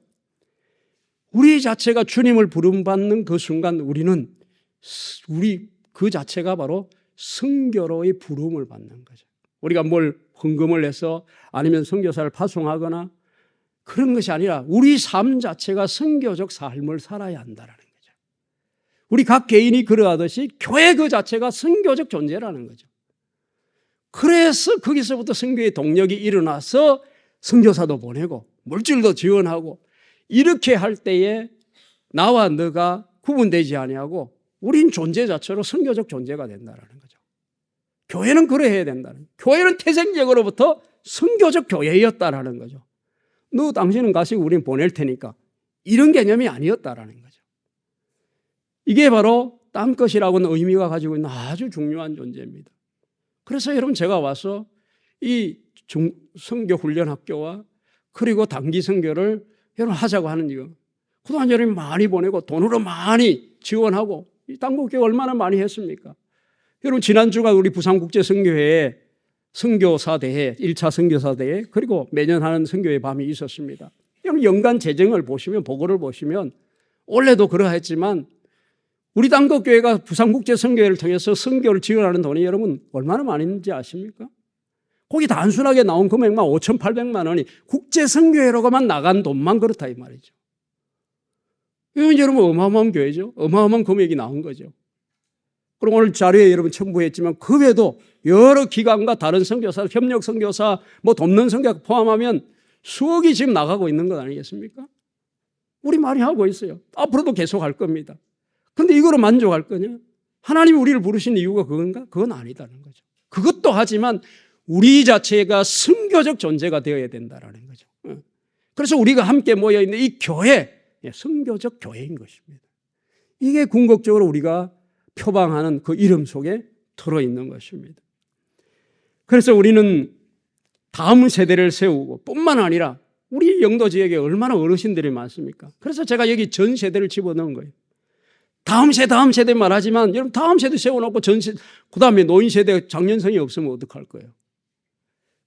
우리 자체가 주님을 부름받는 그 순간 우리 그 자체가 바로 선교로의 부름을 받는 거죠. 우리가 뭘 헌금을 해서 아니면 선교사를 파송하거나 그런 것이 아니라 우리 삶 자체가 선교적 삶을 살아야 한다는 거죠. 우리 각 개인이 그러하듯이 교회 그 자체가 선교적 존재라는 거죠. 그래서 거기서부터 선교의 동력이 일어나서 선교사도 보내고 물질도 지원하고 이렇게 할 때에 나와 너가 구분되지 아니하고 우린 존재 자체로 선교적 존재가 된다는 거죠. 교회는 그래야 된다는 거예요. 교회는 태생적으로부터 선교적 교회였다라는 거죠. 너 당신은 가시고 우린 보낼 테니까 이런 개념이 아니었다라는 거죠. 이게 바로 땅끝이라고는 의미가 가지고 있는 아주 중요한 존재입니다. 그래서 여러분 제가 와서 이 선교 훈련 학교와 그리고 단기 선교를 여러분 하자고 하는 이거. 그동안 여러분이 많이 보내고 돈으로 많이 지원하고 이 땅국교회 얼마나 많이 했습니까? 여러분 지난주가 우리 부산국제선교회에 선교사대회 1차 선교사대회 그리고 매년 하는 선교회 밤이 있었습니다. 여러분 연간 재정을 보시면 보고를 보시면 올해도 그러했지만 우리 땅국교회가 부산국제선교회를 통해서 선교를 지원하는 돈이 여러분 얼마나 많이 있는지 아십니까? 거기 단순하게 나온 금액만 5,800만 원이 국제선교회로만 나간 돈만 그렇다 이 말이죠. 이건 여러분 어마어마한 교회죠. 어마어마한 금액이 나온 거죠. 그리고 오늘 자료에 여러분 첨부했지만 그 외에도 여러 기관과 다른 선교사, 협력 선교사, 뭐 돕는 선교사 포함하면 수억이 지금 나가고 있는 것 아니겠습니까? 우리 많이 하고 있어요. 앞으로도 계속 할 겁니다. 그런데 이거로 만족할 거냐? 하나님이 우리를 부르신 이유가 그건가? 그건 아니다는 거죠. 그것도 하지만 우리 자체가 선교적 존재가 되어야 된다는 거죠. 그래서 우리가 함께 모여있는 이 교회, 선교적 교회인 것입니다. 이게 궁극적으로 우리가 표방하는 그 이름 속에 들어있는 것입니다. 그래서 우리는 다음 세대를 세우고 뿐만 아니라 우리 영도 지역에 얼마나 어르신들이 많습니까? 그래서 제가 여기 전 세대를 집어넣은 거예요. 다음 세대 말하지만 여러분 다음 세대 세워놓고 그 다음에 노인 세대 장년성이 없으면 어떡할 거예요?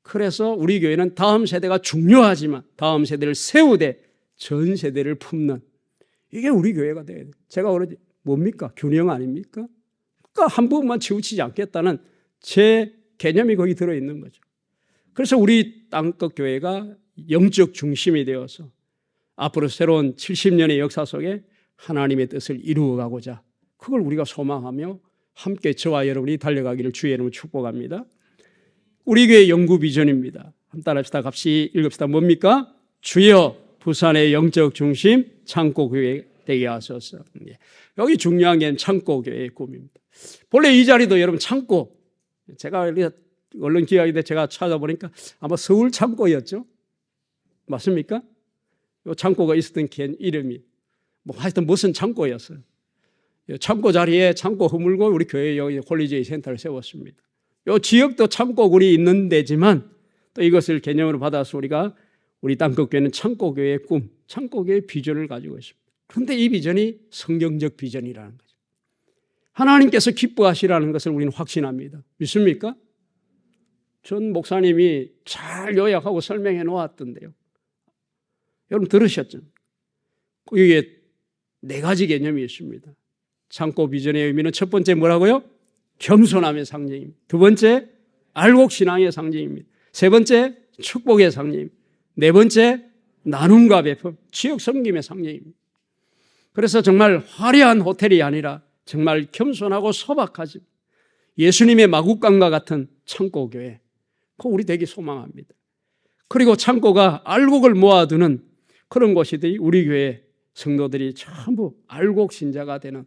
그래서 우리 교회는 다음 세대가 중요하지만 다음 세대를 세우되 전 세대를 품는 이게 우리 교회가 돼야 돼요. 제가 그러지 뭡니까? 균형 아닙니까? 그러니까 한 부분만 치우치지 않겠다는 제 개념이 거기 들어있는 거죠. 그래서 우리 땅끝 교회가 영적 중심이 되어서 앞으로 새로운 70년의 역사 속에 하나님의 뜻을 이루어가고자 그걸 우리가 소망하며 함께 저와 여러분이 달려가기를 주의 이름으로 축복합니다. 우리 교회 영구 비전입니다. 한번 따라합시다. 같이 읽읍시다. 뭡니까? 주여 부산의 영적 중심 창고교회 되게 하소서. 여기 중요한 게 창고교회의 꿈입니다. 본래 이 자리도 여러분 창고, 제가 얼른 기억인데 제가 찾아보니까 아마 서울 창고였죠? 맞습니까? 이 창고가 있었던 이름이 뭐 하여튼 무슨 창고였어요. 창고 자리에 창고 허물고 우리 교회 여기 홀리데이 센터를 세웠습니다. 이 지역도 창고군이 있는 데지만 또 이것을 개념으로 받아서 우리가 우리 땅끝교회는 창고교회의 꿈, 창고교회의 비전을 가지고 있습니다. 그런데 이 비전이 성경적 비전이라는 거죠. 하나님께서 기뻐하시라는 것을 우리는 확신합니다. 믿습니까? 전 목사님이 잘 요약하고 설명해 놓았던데요. 여러분 들으셨죠? 여기에 4가지 개념이 있습니다. 창고 비전의 의미는 첫 번째 뭐라고요? 겸손함의 상징입니다. 두 번째, 알곡신앙의 상징입니다. 세 번째, 축복의 상징입니다. 네 번째, 나눔과 배품, 지역 섬김의 상징입니다. 그래서 정말 화려한 호텔이 아니라 정말 겸손하고 소박하지 예수님의 마국간과 같은 창고교회, 그거 우리 되게 소망합니다. 그리고 창고가 알곡을 모아두는 그런 곳이들이 우리 교회 성도들이 전부 알곡신자가 되는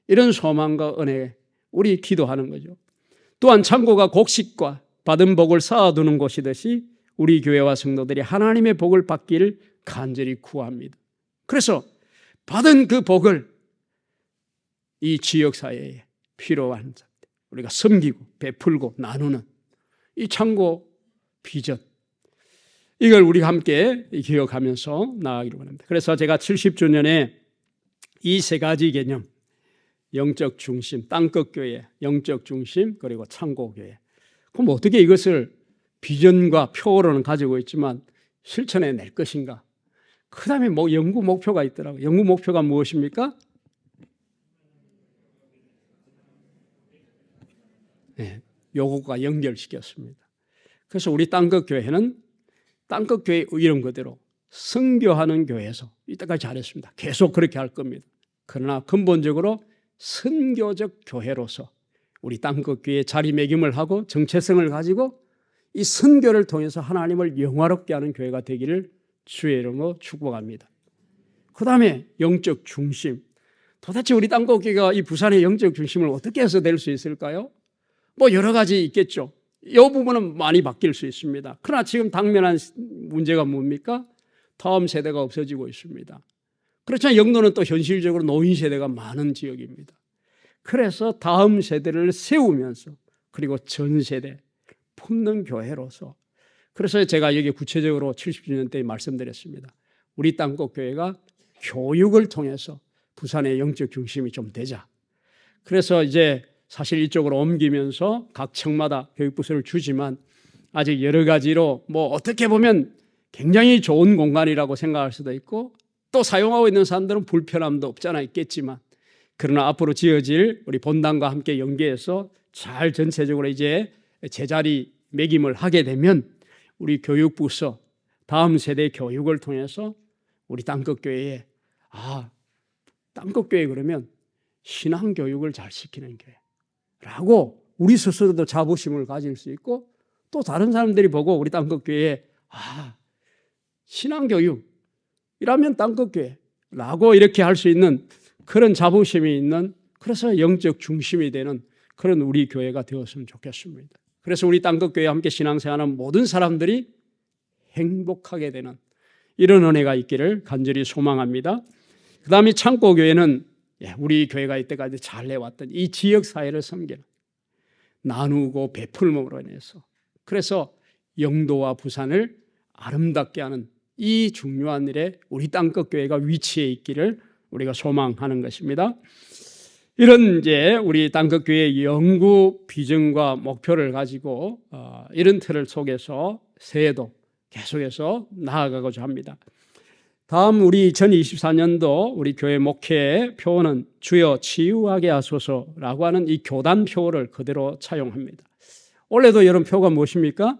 이런 소망과 은혜에 우리 기도하는 거죠. 또한 창고가 곡식과 받은 복을 쌓아두는 곳이듯이 우리 교회와 성도들이 하나님의 복을 받기를 간절히 구합니다. 그래서 받은 그 복을 이 지역사회에 필요한 자들, 우리가 섬기고 베풀고 나누는 이 창고 비전, 이걸 우리가 함께 기억하면서 나아가기를 원합니다. 그래서 제가 70주년에 이 3가지 개념, 영적 중심, 땅끝교회, 영적 중심, 그리고 창고교회. 그럼 어떻게 이것을 비전과 표어로는 가지고 있지만 실천해 낼 것인가? 그 다음에 뭐 연구 목표가 있더라고요. 연구 목표가 무엇입니까? 네, 요것과 연결시켰습니다. 그래서 우리 땅끝교회는 땅끝교회 이름 그대로 선교하는 교회에서 이때까지 잘했습니다. 계속 그렇게 할 겁니다. 그러나 근본적으로 선교적 교회로서 우리 땅끝교회에 자리매김을 하고 정체성을 가지고 이 선교를 통해서 하나님을 영화롭게 하는 교회가 되기를 주의 이름으로 축복합니다. 그 다음에 영적 중심. 도대체 우리 땅끝교회가 이 부산의 영적 중심을 어떻게 해서 될 수 있을까요? 뭐 여러 가지 있겠죠. 이 부분은 많이 바뀔 수 있습니다. 그러나 지금 당면한 문제가 뭡니까? 다음 세대가 없어지고 있습니다. 그렇지만 영도는 또 현실적으로 노인 세대가 많은 지역입니다. 그래서 다음 세대를 세우면서 그리고 전 세대 품는 교회로서, 그래서 제가 여기 구체적으로 70주년 때 말씀드렸습니다. 우리 땅끝교회가 교육을 통해서 부산의 영적 중심이 좀 되자. 그래서 이제 사실 이쪽으로 옮기면서 각 청마다 교육부서를 주지만 아직 여러 가지로 뭐 어떻게 보면 굉장히 좋은 공간이라고 생각할 수도 있고 또 사용하고 있는 사람들은 불편함도 없잖아 있겠지만 그러나 앞으로 지어질 우리 본당과 함께 연계해서 잘 전체적으로 이제 제자리 매김을 하게 되면 우리 교육부서 다음 세대 교육을 통해서 우리 땅끝교회에 땅끝교회 그러면 신앙교육을 잘 시키는 교회라고 우리 스스로도 자부심을 가질 수 있고 또 다른 사람들이 보고 우리 땅끝교회에 신앙교육이라면 땅끝교회라고 이렇게 할 수 있는 그런 자부심이 있는 그래서 영적 중심이 되는 그런 우리 교회가 되었으면 좋겠습니다. 그래서 우리 땅끝교회와 함께 신앙생활하는 모든 사람들이 행복하게 되는 이런 은혜가 있기를 간절히 소망합니다. 그 다음에 창고교회는 우리 교회가 이때까지 잘 해왔던 이 지역사회를 섬기는 나누고 베풀음으로 인해서 그래서 영도와 부산을 아름답게 하는 이 중요한 일에 우리 땅끝교회가 위치해 있기를 우리가 소망하는 것입니다. 이런 이제 우리 땅끝교회의 영구 비전과 목표를 가지고 이런 틀을 속에서 새해도 계속해서 나아가고자 합니다. 다음 우리 2024년도 우리 교회 목회의 표어는 주여 치유하게 하소서라고 하는 이 교단 표어를 그대로 차용합니다. 올해도 여러분 표가 무엇입니까?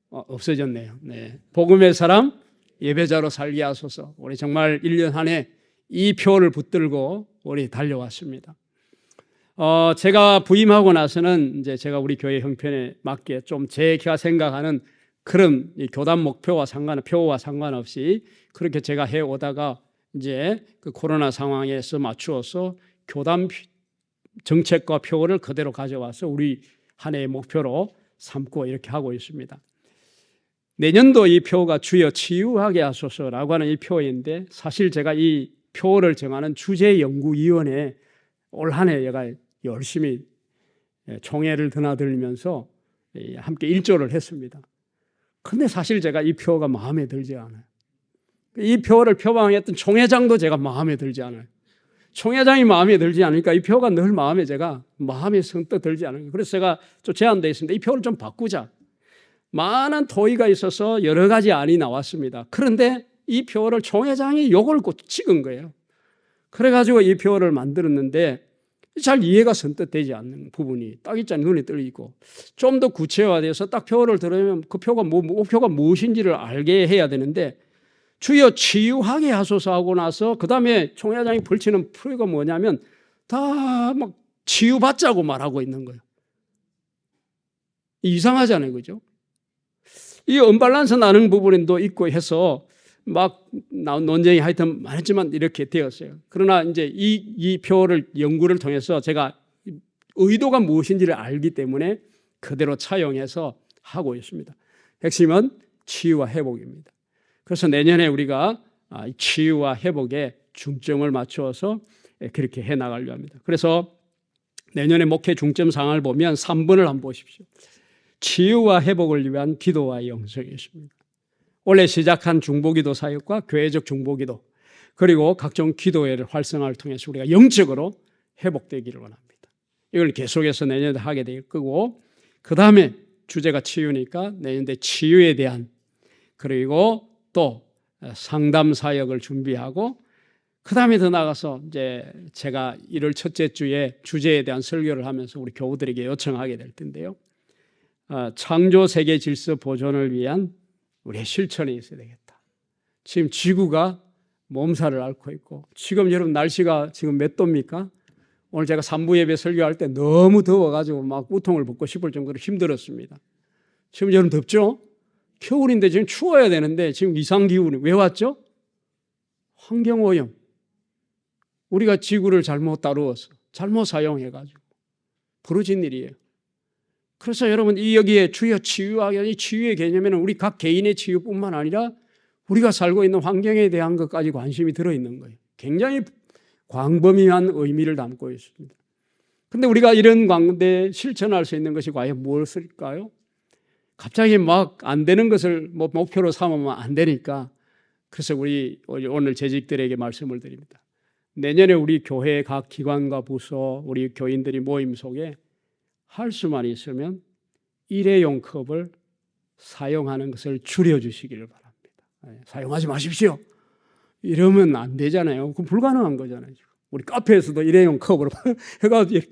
없어졌네요. 네. 복음의 사람 예배자로 살게 하소서. 우리 정말 1년 한 해 이 표를 붙들고 우리 달려왔습니다. 제가 부임하고 나서는 이제 제가 우리 교회 형편에 맞게 좀 제가 생각하는 그런 이 교단 목표와 표와 상관없이 그렇게 제가 해오다가 이제 그 코로나 상황에서 맞추어서 교단 정책과 표를 그대로 가져와서 우리 한 해의 목표로 삼고 이렇게 하고 있습니다. 내년도 이 표가 주여 치유하게 하소서라고 하는 이 표인데 사실 제가 이 표를 정하는 주제연구위원회에 올 한 해 제가 열심히 총회를 드나들면서 함께 일조를 했습니다. 그런데 사실 제가 이 표가 마음에 들지 않아요. 이 표를 표방했던 총회장도 제가 마음에 들지 않아요. 총회장이 마음에 들지 않으니까 이 표가 늘 마음에 선뜻 들지 않아요. 그래서 제가 좀 제안되어 있습니다. 이 표를 좀 바꾸자. 많은 토의가 있어서 여러 가지 안이 나왔습니다. 그런데 이 표를 총회장이 욕을 찍은 거예요. 그래가지고 이 표를 만들었는데 잘 이해가 선뜻 되지 않는 부분이 딱 있잖아요. 눈에 띄고 좀 더 구체화돼서 딱 표를 들으면 그 표가 목표가 무엇인지를 알게 해야 되는데 주여 치유하게 하소서 하고 나서 그 다음에 총회장이 벌치는 표가 뭐냐면 다 막 치유받자고 말하고 있는 거예요. 이상하잖아요. 그죠? 이 언밸런스 나는 부분도 있고 해서 막 논쟁이 하여튼 많았지만 이렇게 되었어요. 그러나 이제 이 표를 연구를 통해서 제가 의도가 무엇인지를 알기 때문에 그대로 차용해서 하고 있습니다. 핵심은 치유와 회복입니다. 그래서 내년에 우리가 치유와 회복에 중점을 맞추어서 그렇게 해나가려고 합니다. 그래서 내년에 목회 중점 사항을 보면 3번을 한번 보십시오. 치유와 회복을 위한 기도와 영성이었습니다. 올해 시작한 중보기도 사역과 교회적 중보기도 그리고 각종 기도회를 활성화를 통해서 우리가 영적으로 회복되기를 원합니다. 이걸 계속해서 내년에 하게 될 거고 그 다음에 주제가 치유니까 내년에 치유에 대한 그리고 또 상담 사역을 준비하고 그 다음에 더 나가서 이제 제가 1월 첫째 주에 주제에 대한 설교를 하면서 우리 교우들에게 요청하게 될 텐데요. 창조 세계 질서 보존을 위한 우리의 실천이 있어야 되겠다. 지금 지구가 몸살을 앓고 있고 지금 여러분 날씨가 지금 몇 도입니까? 오늘 제가 3부 예배 설교할 때 너무 더워가지고 막 우통을 벗고 싶을 정도로 힘들었습니다. 지금 여러분 덥죠? 겨울인데 지금 추워야 되는데 지금 이상기후는 왜 왔죠? 환경오염. 우리가 지구를 잘못 다루어서 잘못 사용해가지고 벌어진 일이에요. 그래서 여러분 여기에 주여 치유하게 이 치유의 개념에는 우리 각 개인의 치유뿐만 아니라 우리가 살고 있는 환경에 대한 것까지 관심이 들어있는 거예요. 굉장히 광범위한 의미를 담고 있습니다. 그런데 우리가 이런 가운데 실천할 수 있는 것이 과연 무엇일까요? 갑자기 막 안 되는 것을 목표로 삼으면 안 되니까 그래서 우리 오늘 재직들에게 말씀을 드립니다. 내년에 우리 교회 각 기관과 부서, 우리 교인들이 모임 속에 할 수만 있으면 일회용 컵을 사용하는 것을 줄여주시기를 바랍니다. 사용하지 마십시오. 이러면 안 되잖아요. 그건 불가능한 거잖아요. 우리 카페에서도 일회용 컵으로 해가지고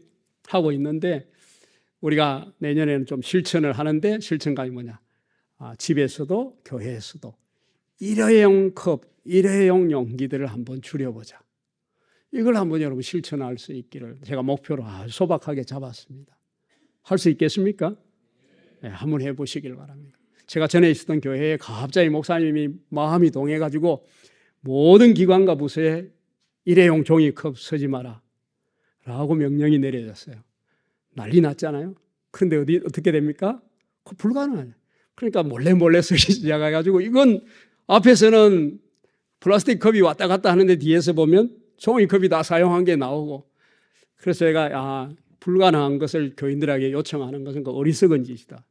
하고 있는데 우리가 내년에는 좀 실천을 하는데 실천감이 뭐냐? 집에서도 교회에서도 일회용 컵, 일회용 용기들을 한번 줄여보자. 이걸 한번 여러분 실천할 수 있기를 제가 목표로 아주 소박하게 잡았습니다. 할 수 있겠습니까? 네, 한번 해보시길 바랍니다. 제가 전에 있었던 교회에 갑자기 목사님이 마음이 동해가지고 모든 기관과 부서에 일회용 종이컵 쓰지 마라 라고 명령이 내려졌어요. 난리 났잖아요. 그런데 어떻게 됩니까? 그거 불가능하죠. 그러니까 몰래 쓰기 시작해가지고 이건 앞에서는 플라스틱 컵이 왔다 갔다 하는데 뒤에서 보면 종이컵이 다 사용한 게 나오고, 그래서 제가 불가능한 것을 교인들에게 요청하는 것은 그 어리석은 짓이다.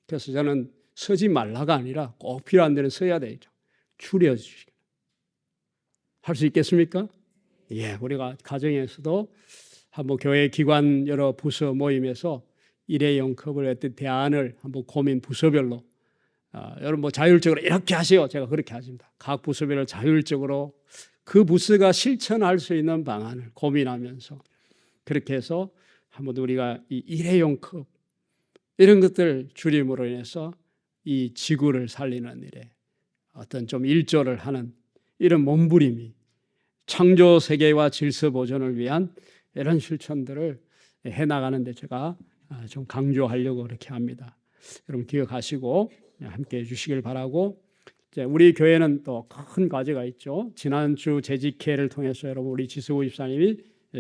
그래서 저는 쓰지 말라가 아니라 꼭 필요한 데는 써야 되죠. 줄여주시고. 할 수 있겠습니까? 예, 우리가 가정에서도 한번 교회 기관 여러 부서 모임에서 일회용 컵을 어떤 대안을 한번 고민 부서별로 여러분 뭐 자율적으로 이렇게 하세요. 제가 그렇게 하십니다. 각 부서별로 자율적으로 그 부서가 실천할 수 있는 방안을 고민하면서 그렇게 해서 한번 우리가 이 일회용 컵 이런 것들 줄임으로 인해서 이 지구를 살리는 일에 어떤 좀 일조를 하는 이런 몸부림이 창조 세계와 질서 보존을 위한 이런 실천들을 해나가는 데 제가 좀 강조하려고 그렇게 합니다. 여러분 기억하시고 함께해 주시길 바라고, 이제 우리 교회는 또 큰 과제가 있죠. 지난주 재직회를 통해서 여러분 우리 지수구 집사님이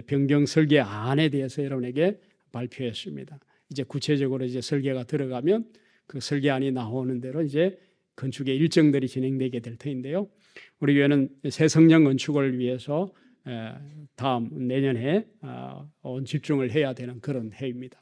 변경 설계안에 대해서 여러분에게 발표했습니다. 이제 구체적으로 이제 설계가 들어가면 그 설계안이 나오는 대로 이제 건축의 일정들이 진행되게 될 터인데요. 우리 교회는 새 성령 건축을 위해서 다음 내년에 온 집중을 해야 되는 그런 해입니다.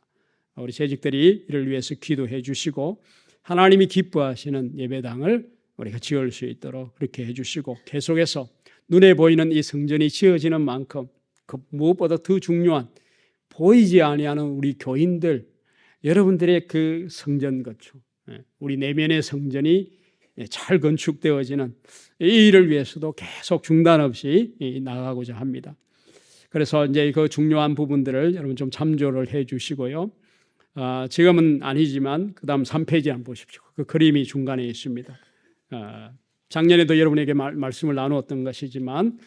우리 재직들이 이를 위해서 기도해 주시고 하나님이 기뻐하시는 예배당을 우리가 지을 수 있도록 그렇게 해주시고, 계속해서 눈에 보이는 이 성전이 지어지는 만큼 그 무엇보다 더 중요한 보이지 아니하는 우리 교인들 여러분들의 그 성전 건축, 우리 내면의 성전이 잘 건축되어지는 이 일을 위해서도 계속 중단 없이 나가고자 합니다. 그래서 이제 그 중요한 부분들을 여러분 좀 참조를 해 주시고요. 지금은 아니지만 그 다음 3페이지 한번 보십시오. 그 그림이 중간에 있습니다. 작년에도 여러분에게 말씀을 나누었던 것이지만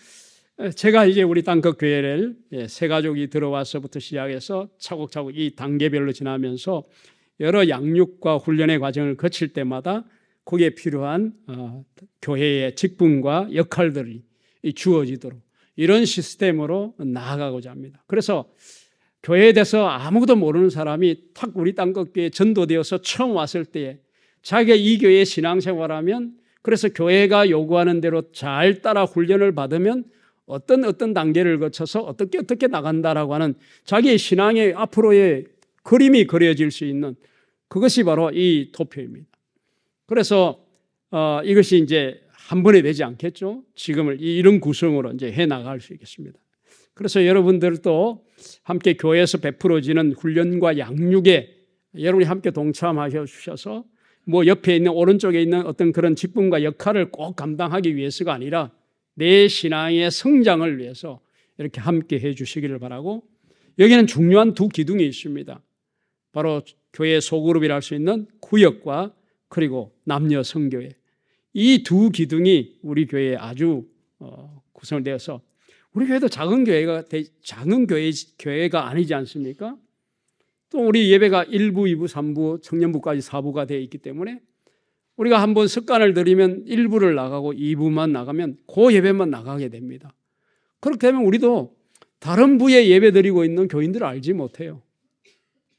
제가 이제 우리 땅끝 교회를 새 가족이 들어와서부터 시작해서 차곡차곡 이 단계별로 지나면서 여러 양육과 훈련의 과정을 거칠 때마다 거기에 필요한 교회의 직분과 역할들이 주어지도록 이런 시스템으로 나아가고자 합니다. 그래서 교회에 대해서 아무것도 모르는 사람이 탁 우리 땅끝교회에 전도되어서 처음 왔을 때에 자기가 이 교회의 신앙생활하면, 그래서 교회가 요구하는 대로 잘 따라 훈련을 받으면 어떤 단계를 거쳐서 어떻게 나간다라고 하는 자기의 신앙의 앞으로의 그림이 그려질 수 있는 그것이 바로 이 도표입니다. 그래서 이것이 이제 한 번에 되지 않겠죠. 지금을 이런 구성으로 이제 해 나갈 수 있겠습니다. 그래서 여러분들도 함께 교회에서 베풀어지는 훈련과 양육에 여러분이 함께 동참하셔 주셔서 뭐 옆에 있는 오른쪽에 있는 어떤 그런 직분과 역할을 꼭 감당하기 위해서가 아니라 내 신앙의 성장을 위해서 이렇게 함께 해 주시기를 바라고, 여기는 중요한 두 기둥이 있습니다. 바로 교회 소그룹이라 할 수 있는 구역과 그리고 남녀 성교회, 이 두 기둥이 우리 교회에 아주 구성되어서 우리 교회도 작은 교회가 아니지 않습니까? 또 우리 예배가 1부, 2부, 3부, 청년부까지 4부가 되어 있기 때문에 우리가 한번 습관을 들이면 1부를 나가고 2부만 나가면 그 예배만 나가게 됩니다. 그렇게 되면 우리도 다른 부에 예배 드리고 있는 교인들을 알지 못해요.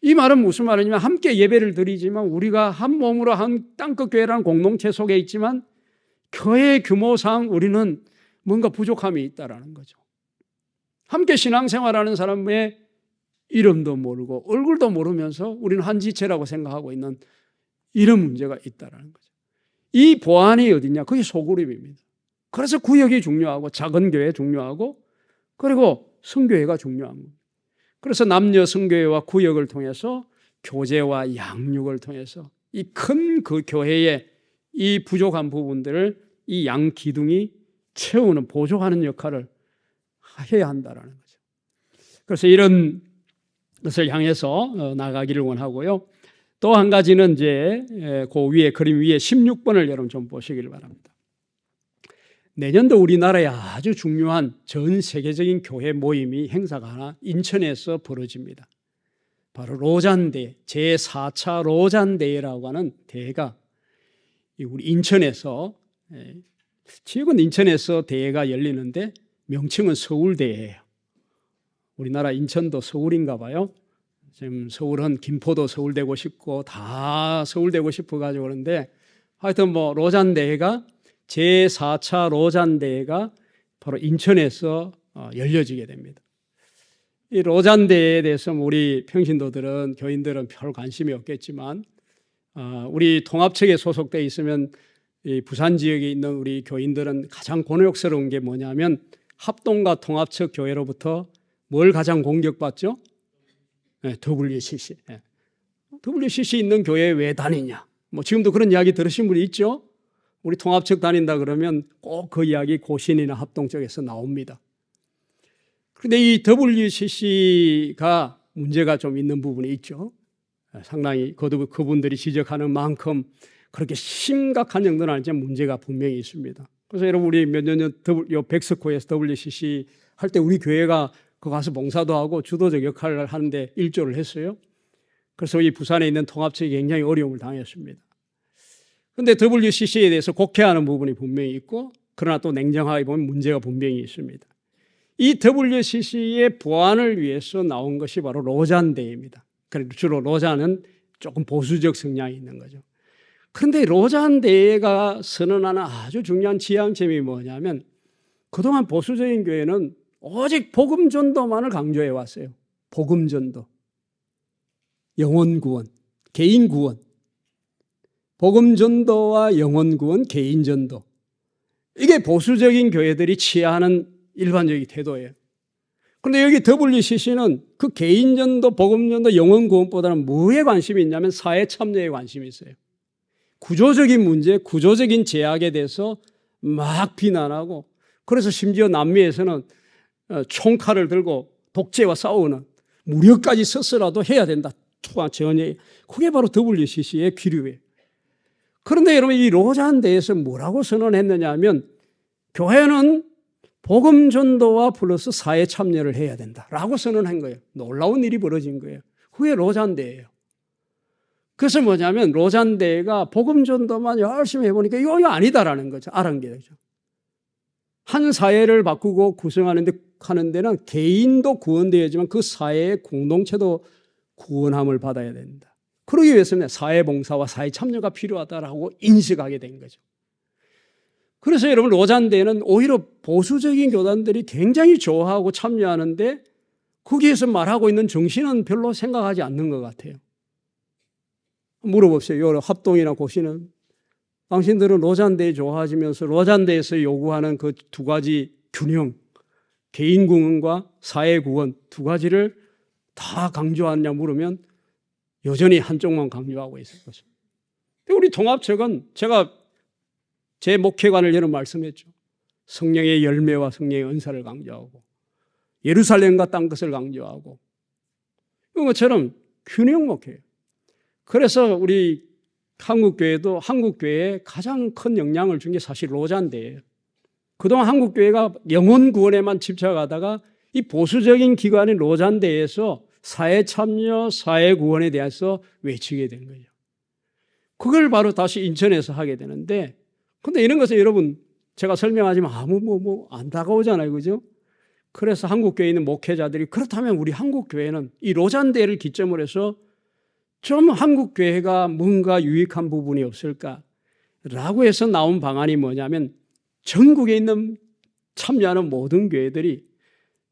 이 말은 무슨 말이냐면 함께 예배를 드리지만 우리가 한 몸으로 한 땅끝 교회라는 공동체 속에 있지만 교회 규모상 우리는 뭔가 부족함이 있다라는 거죠. 함께 신앙생활하는 사람의 이름도 모르고 얼굴도 모르면서 우리는 한 지체라고 생각하고 있는 이런 문제가 있다라는 거죠. 이 보안이 어디냐? 그게 소그룹입니다. 그래서 구역이 중요하고 작은 교회 중요하고 그리고 성교회가 중요한 거예요. 그래서 남녀 성교회와 구역을 통해서 교제와 양육을 통해서 이 큰 그 교회의 이 부족한 부분들을 이 양 기둥이 채우는 보조하는 역할을 해야 한다라는 거죠. 그래서 이런 것을 향해서 나가기를 원하고요. 또 한 가지는 이제 그 위에 그림 위에 16번을 여러분 좀 보시길 바랍니다. 내년도 우리나라에 아주 중요한 전 세계적인 교회 모임이 행사가 하나 인천에서 벌어집니다. 바로 로잔대회, 제4차 로잔대회라고 하는 대회가 우리 인천에서, 지역은 인천에서 대회가 열리는데 명칭은 서울대회예요. 우리나라 인천도 서울인가 봐요. 지금 서울은 김포도 서울되고 싶고 다 서울되고 싶어가지고 그러는데 하여튼 뭐 로잔대회가 제4차 로잔대회가 바로 인천에서 열려지게 됩니다. 이 로잔대회에 대해서 우리 평신도들은 교인들은 별 관심이 없겠지만 우리 통합측에 소속되어 있으면 이 부산 지역에 있는 우리 교인들은 가장 곤욕스러운 게 뭐냐면 합동과 통합측 교회로부터 뭘 가장 공격받죠? 네, WCC. 네. WCC 있는 교회에 왜 다니냐? 뭐 지금도 그런 이야기 들으신 분이 있죠? 우리 통합측 다닌다 그러면 꼭 그 이야기 고신이나 합동 쪽에서 나옵니다. 그런데 이 WCC가 문제가 좀 있는 부분이 있죠. 상당히 그분들이 지적하는 만큼 그렇게 심각한 정도는 아니지만 문제가 분명히 있습니다. 그래서 여러분 우리 몇 년 전 백스코에서 WCC 할 때 우리 교회가 그 가서 봉사도 하고 주도적 역할을 하는데 일조를 했어요. 그래서 이 부산에 있는 통합측이 굉장히 어려움을 당했습니다. 그런데 WCC에 대해서 곡해하는 부분이 분명히 있고 그러나 또 냉정하게 보면 문제가 분명히 있습니다. 이 WCC의 보완을 위해서 나온 것이 바로 로잔대회입니다. 주로 로잔은 조금 보수적 성향이 있는 거죠. 그런데 로잔대회가 선언하는 아주 중요한 지향점이 뭐냐면 그동안 보수적인 교회는 오직 복음전도만을 강조해 왔어요. 복음전도, 영혼구원, 개인구원, 복음전도와 영혼구원, 개인전도. 이게 보수적인 교회들이 취하는 일반적인 태도예요. 그런데 여기 WCC는 그 개인전도, 복음전도, 영혼구원보다는 뭐에 관심이 있냐면 사회 참여에 관심이 있어요. 구조적인 문제, 구조적인 제약에 대해서 막 비난하고 그래서 심지어 남미에서는 총칼을 들고 독재와 싸우는 무력까지 써서라도 해야 된다. 그게 바로 WCC의 기류예요. 그런데 여러분 이 로잔대회에서 뭐라고 선언했느냐 하면 교회는 복음 전도와 플러스 사회 참여를 해야 된다라고 선언한 거예요. 놀라운 일이 벌어진 거예요. 그게 로잔대회예요. 그래서 뭐냐면 로잔대회가 복음 전도만 열심히 해보니까 이거 아니다라는 거죠. 알은 거죠. 한 사회를 바꾸고 구성하는 데는 개인도 구원되어야지만 그 사회의 공동체도 구원함을 받아야 된다. 그러기 위해서는 사회봉사와 사회 참여가 필요하다라고 인식하게 된 거죠. 그래서 여러분 로잔대회는 오히려 보수적인 교단들이 굉장히 좋아하고 참여하는데 거기에서 말하고 있는 정신은 별로 생각하지 않는 것 같아요. 물어봅시다. 합동이나 고시는 당신들은 로잔대회 좋아하시면서 로잔대회에서 요구하는 그 두 가지 균형, 개인구원과 사회구원 두 가지를 다 강조하느냐 물으면 여전히 한쪽만 강조하고 있을 것입니다. 우리 통합측은 제가 제 목회관을 여러 말씀했죠. 성령의 열매와 성령의 은사를 강조하고 예루살렘과 땅끝을 강조하고 이런 것처럼 균형 목회예요. 그래서 우리 한국교회도 한국교회에 가장 큰 영향을 준 게 사실 로잔대회예요. 그동안 한국교회가 영혼구원에만 집착하다가 이 보수적인 기관인 로잔대회에서 사회참여, 사회구원에 대해서 외치게 된 거죠. 그걸 바로 다시 인천에서 하게 되는데 근데 이런 것은 여러분 제가 설명하지만 아무 안 다가오잖아요. 그죠? 그래서 한국교회에 있는 목회자들이 그렇다면 우리 한국교회는 이 로잔대회를 기점으로 해서 좀 한국교회가 뭔가 유익한 부분이 없을까라고 해서 나온 방안이 뭐냐면 전국에 있는 참여하는 모든 교회들이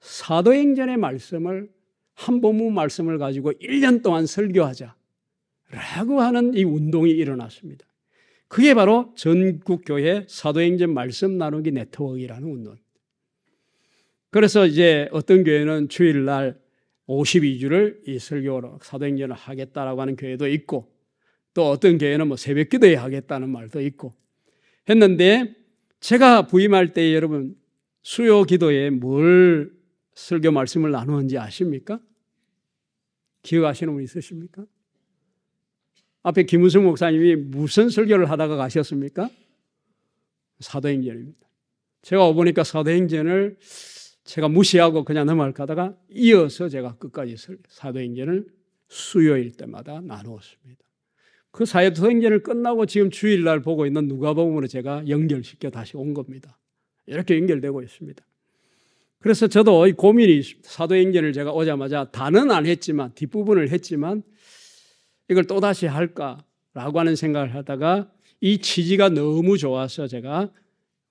사도행전의 말씀을 한 본문 말씀을 가지고 1년 동안 설교하자라고 하는 이 운동이 일어났습니다. 그게 바로 전국교회 사도행전 말씀 나누기 네트워크라는 운동. 그래서 이제 어떤 교회는 주일날 52주를 이 설교로 사도행전을 하겠다라고 하는 교회도 있고, 또 어떤 교회는 뭐 새벽 기도에 하겠다는 말도 있고 했는데, 제가 부임할 때 여러분 수요 기도에 뭘 설교 말씀을 나누는지 아십니까? 기억하시는 분 있으십니까? 앞에 김은숙 목사님이 무슨 설교를 하다가 가셨습니까? 사도행전입니다. 제가 보니까 사도행전을 제가 무시하고 그냥 넘어가다가 이어서 제가 끝까지 사도행전을 수요일 때마다 나누었습니다. 그 사도행전을 끝나고 지금 주일날 보고 있는 누가복음으로 제가 연결시켜 다시 온 겁니다. 이렇게 연결되고 있습니다. 그래서 저도 이 고민이 있습니다. 사도행전을 제가 오자마자 다는 안 했지만 뒷부분을 했지만 이걸 또다시 할까라고 하는 생각을 하다가 이 취지가 너무 좋아서 제가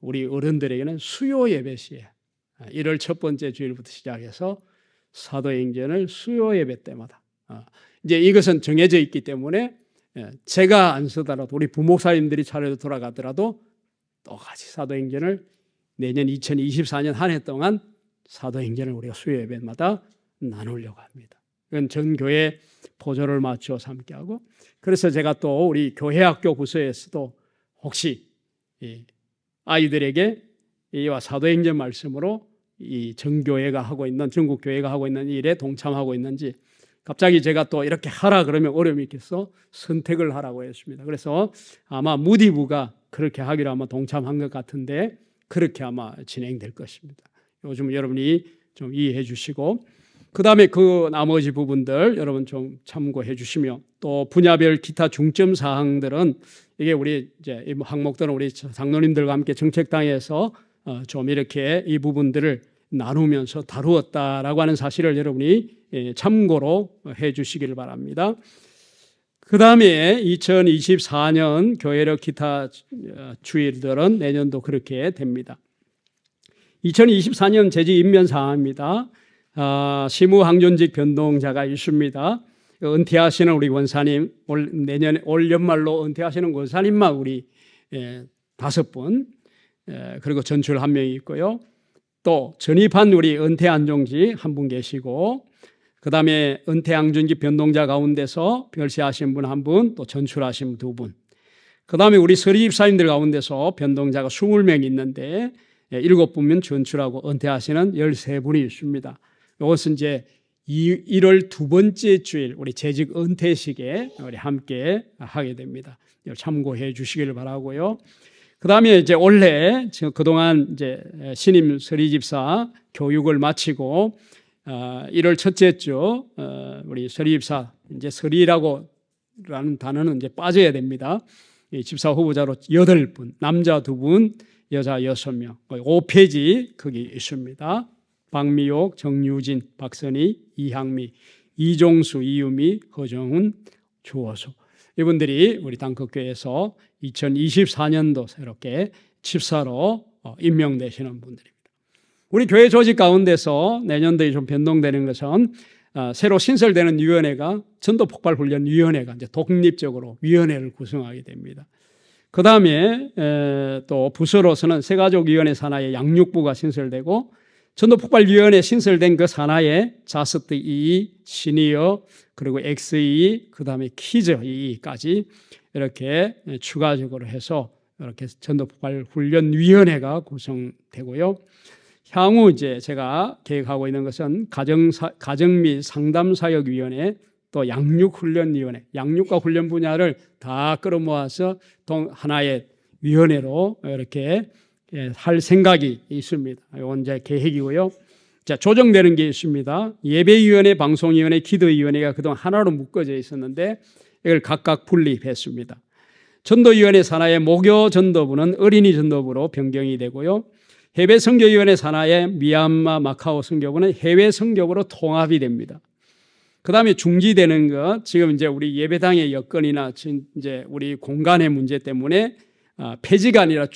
우리 어른들에게는 수요 예배 시에 1월 첫 번째 주일부터 시작해서 사도행전을 수요 예배 때마다, 이제 이것은 정해져 있기 때문에 제가 안 쓰더라도 우리 부목사님들이 차례로 돌아가더라도 똑같이 사도행전을 내년 2024년 한 해 동안 사도행전을 우리가 수요 예배마다 나누려고 합니다. 이건 전 교회 보조를 맞춰서 함께 하고, 그래서 제가 또 우리 교회 학교 부서에서도 혹시 이 아이들에게 이와 사도행전 말씀으로 이 전교회가 하고 있는, 전국 교회가 하고 있는 일에 동참하고 있는지, 갑자기 제가 또 이렇게 하라 그러면 어려움이 있겠어 선택을 하라고 했습니다. 그래서 아마 무디부가 그렇게 하기로 아마 동참한 것 같은데 그렇게 아마 진행될 것입니다. 요즘 여러분이 좀 이해해 주시고, 그 다음에 그 나머지 부분들 여러분 좀 참고해 주시며, 또 분야별 기타 중점 사항들은 이게 우리 이제 이 항목들은 우리 장로님들과 함께 정책당에서 좀 이렇게 이 부분들을 나누면서 다루었다라고 하는 사실을 여러분이 참고로 해 주시길 바랍니다. 그 다음에 2024년 교회력 기타 주일들은 내년도 그렇게 됩니다. 2024년 재직 임면 사항입니다. 시무항존직 변동자가 있습니다. 은퇴하시는 우리 원사님, 올 연말로 은퇴하시는 원사님만 우리 5분, 그리고 전출 1명이 있고요. 또 전입한 우리 은퇴안종직 1분 계시고, 그 다음에 은퇴항존직 변동자 가운데서 별세하신 분 1분, 또 전출하신 분 2분. 그 다음에 우리 서리집사님들 가운데서 변동자가 20명 있는데 7분면 전출하고 은퇴하시는 13분이 있습니다. 이것은 이제 1월 두 번째 주일 우리 재직 은퇴식에 우리 함께 하게 됩니다. 참고해 주시길 바라고요. 그 다음에 이제 올해 그동안 이제 신임 서리집사 교육을 마치고 1월 첫째 주 우리 서리집사, 이제 서리라는 단어는 이제 빠져야 됩니다. 집사 후보자로 8분, 남자 2분, 여자 6명, 5페이지 거기 있습니다. 박미옥, 정유진, 박선희, 이향미, 이종수, 이유미, 허정훈, 주호수, 이분들이 우리 당국교회에서 2024년도 새롭게 집사로 임명되시는 분들입니다. 우리 교회 조직 가운데서 내년도에 좀 변동되는 것은 새로 신설되는 위원회가 전도폭발훈련위원회가 이제 독립적으로 위원회를 구성하게 됩니다. 그 다음에 또 부서로서는 세가족위원회 산하에 양육부가 신설되고, 전도폭발위원회 신설된 그 산하에 자스트 EE, 시니어, 그리고 XE, 그 다음에 키즈 EE까지 이렇게 추가적으로 해서 이렇게 전도폭발훈련위원회가 구성되고요. 향후 이제 제가 계획하고 있는 것은 가정 및 상담사역위원회, 또 양육훈련위원회, 양육과 훈련 분야를 다 끌어모아서 하나의 위원회로 이렇게 할 생각이 있습니다. 이건 이제 계획이고요. 자, 조정되는 게 있습니다. 예배위원회, 방송위원회, 기도위원회가 그동안 하나로 묶어져 있었는데 이걸 각각 분립했습니다. 전도위원회 산하의 모교 전도부는 어린이 전도부로 변경이 되고요. 해외 선교위원회 산하의 미얀마, 마카오 선교부는 해외 선교부로 통합이 됩니다. 그 다음에 중지되는 것, 지금 이제 우리 예배당의 여건이나 이제 우리 공간의 문제 때문에 폐지가 아니라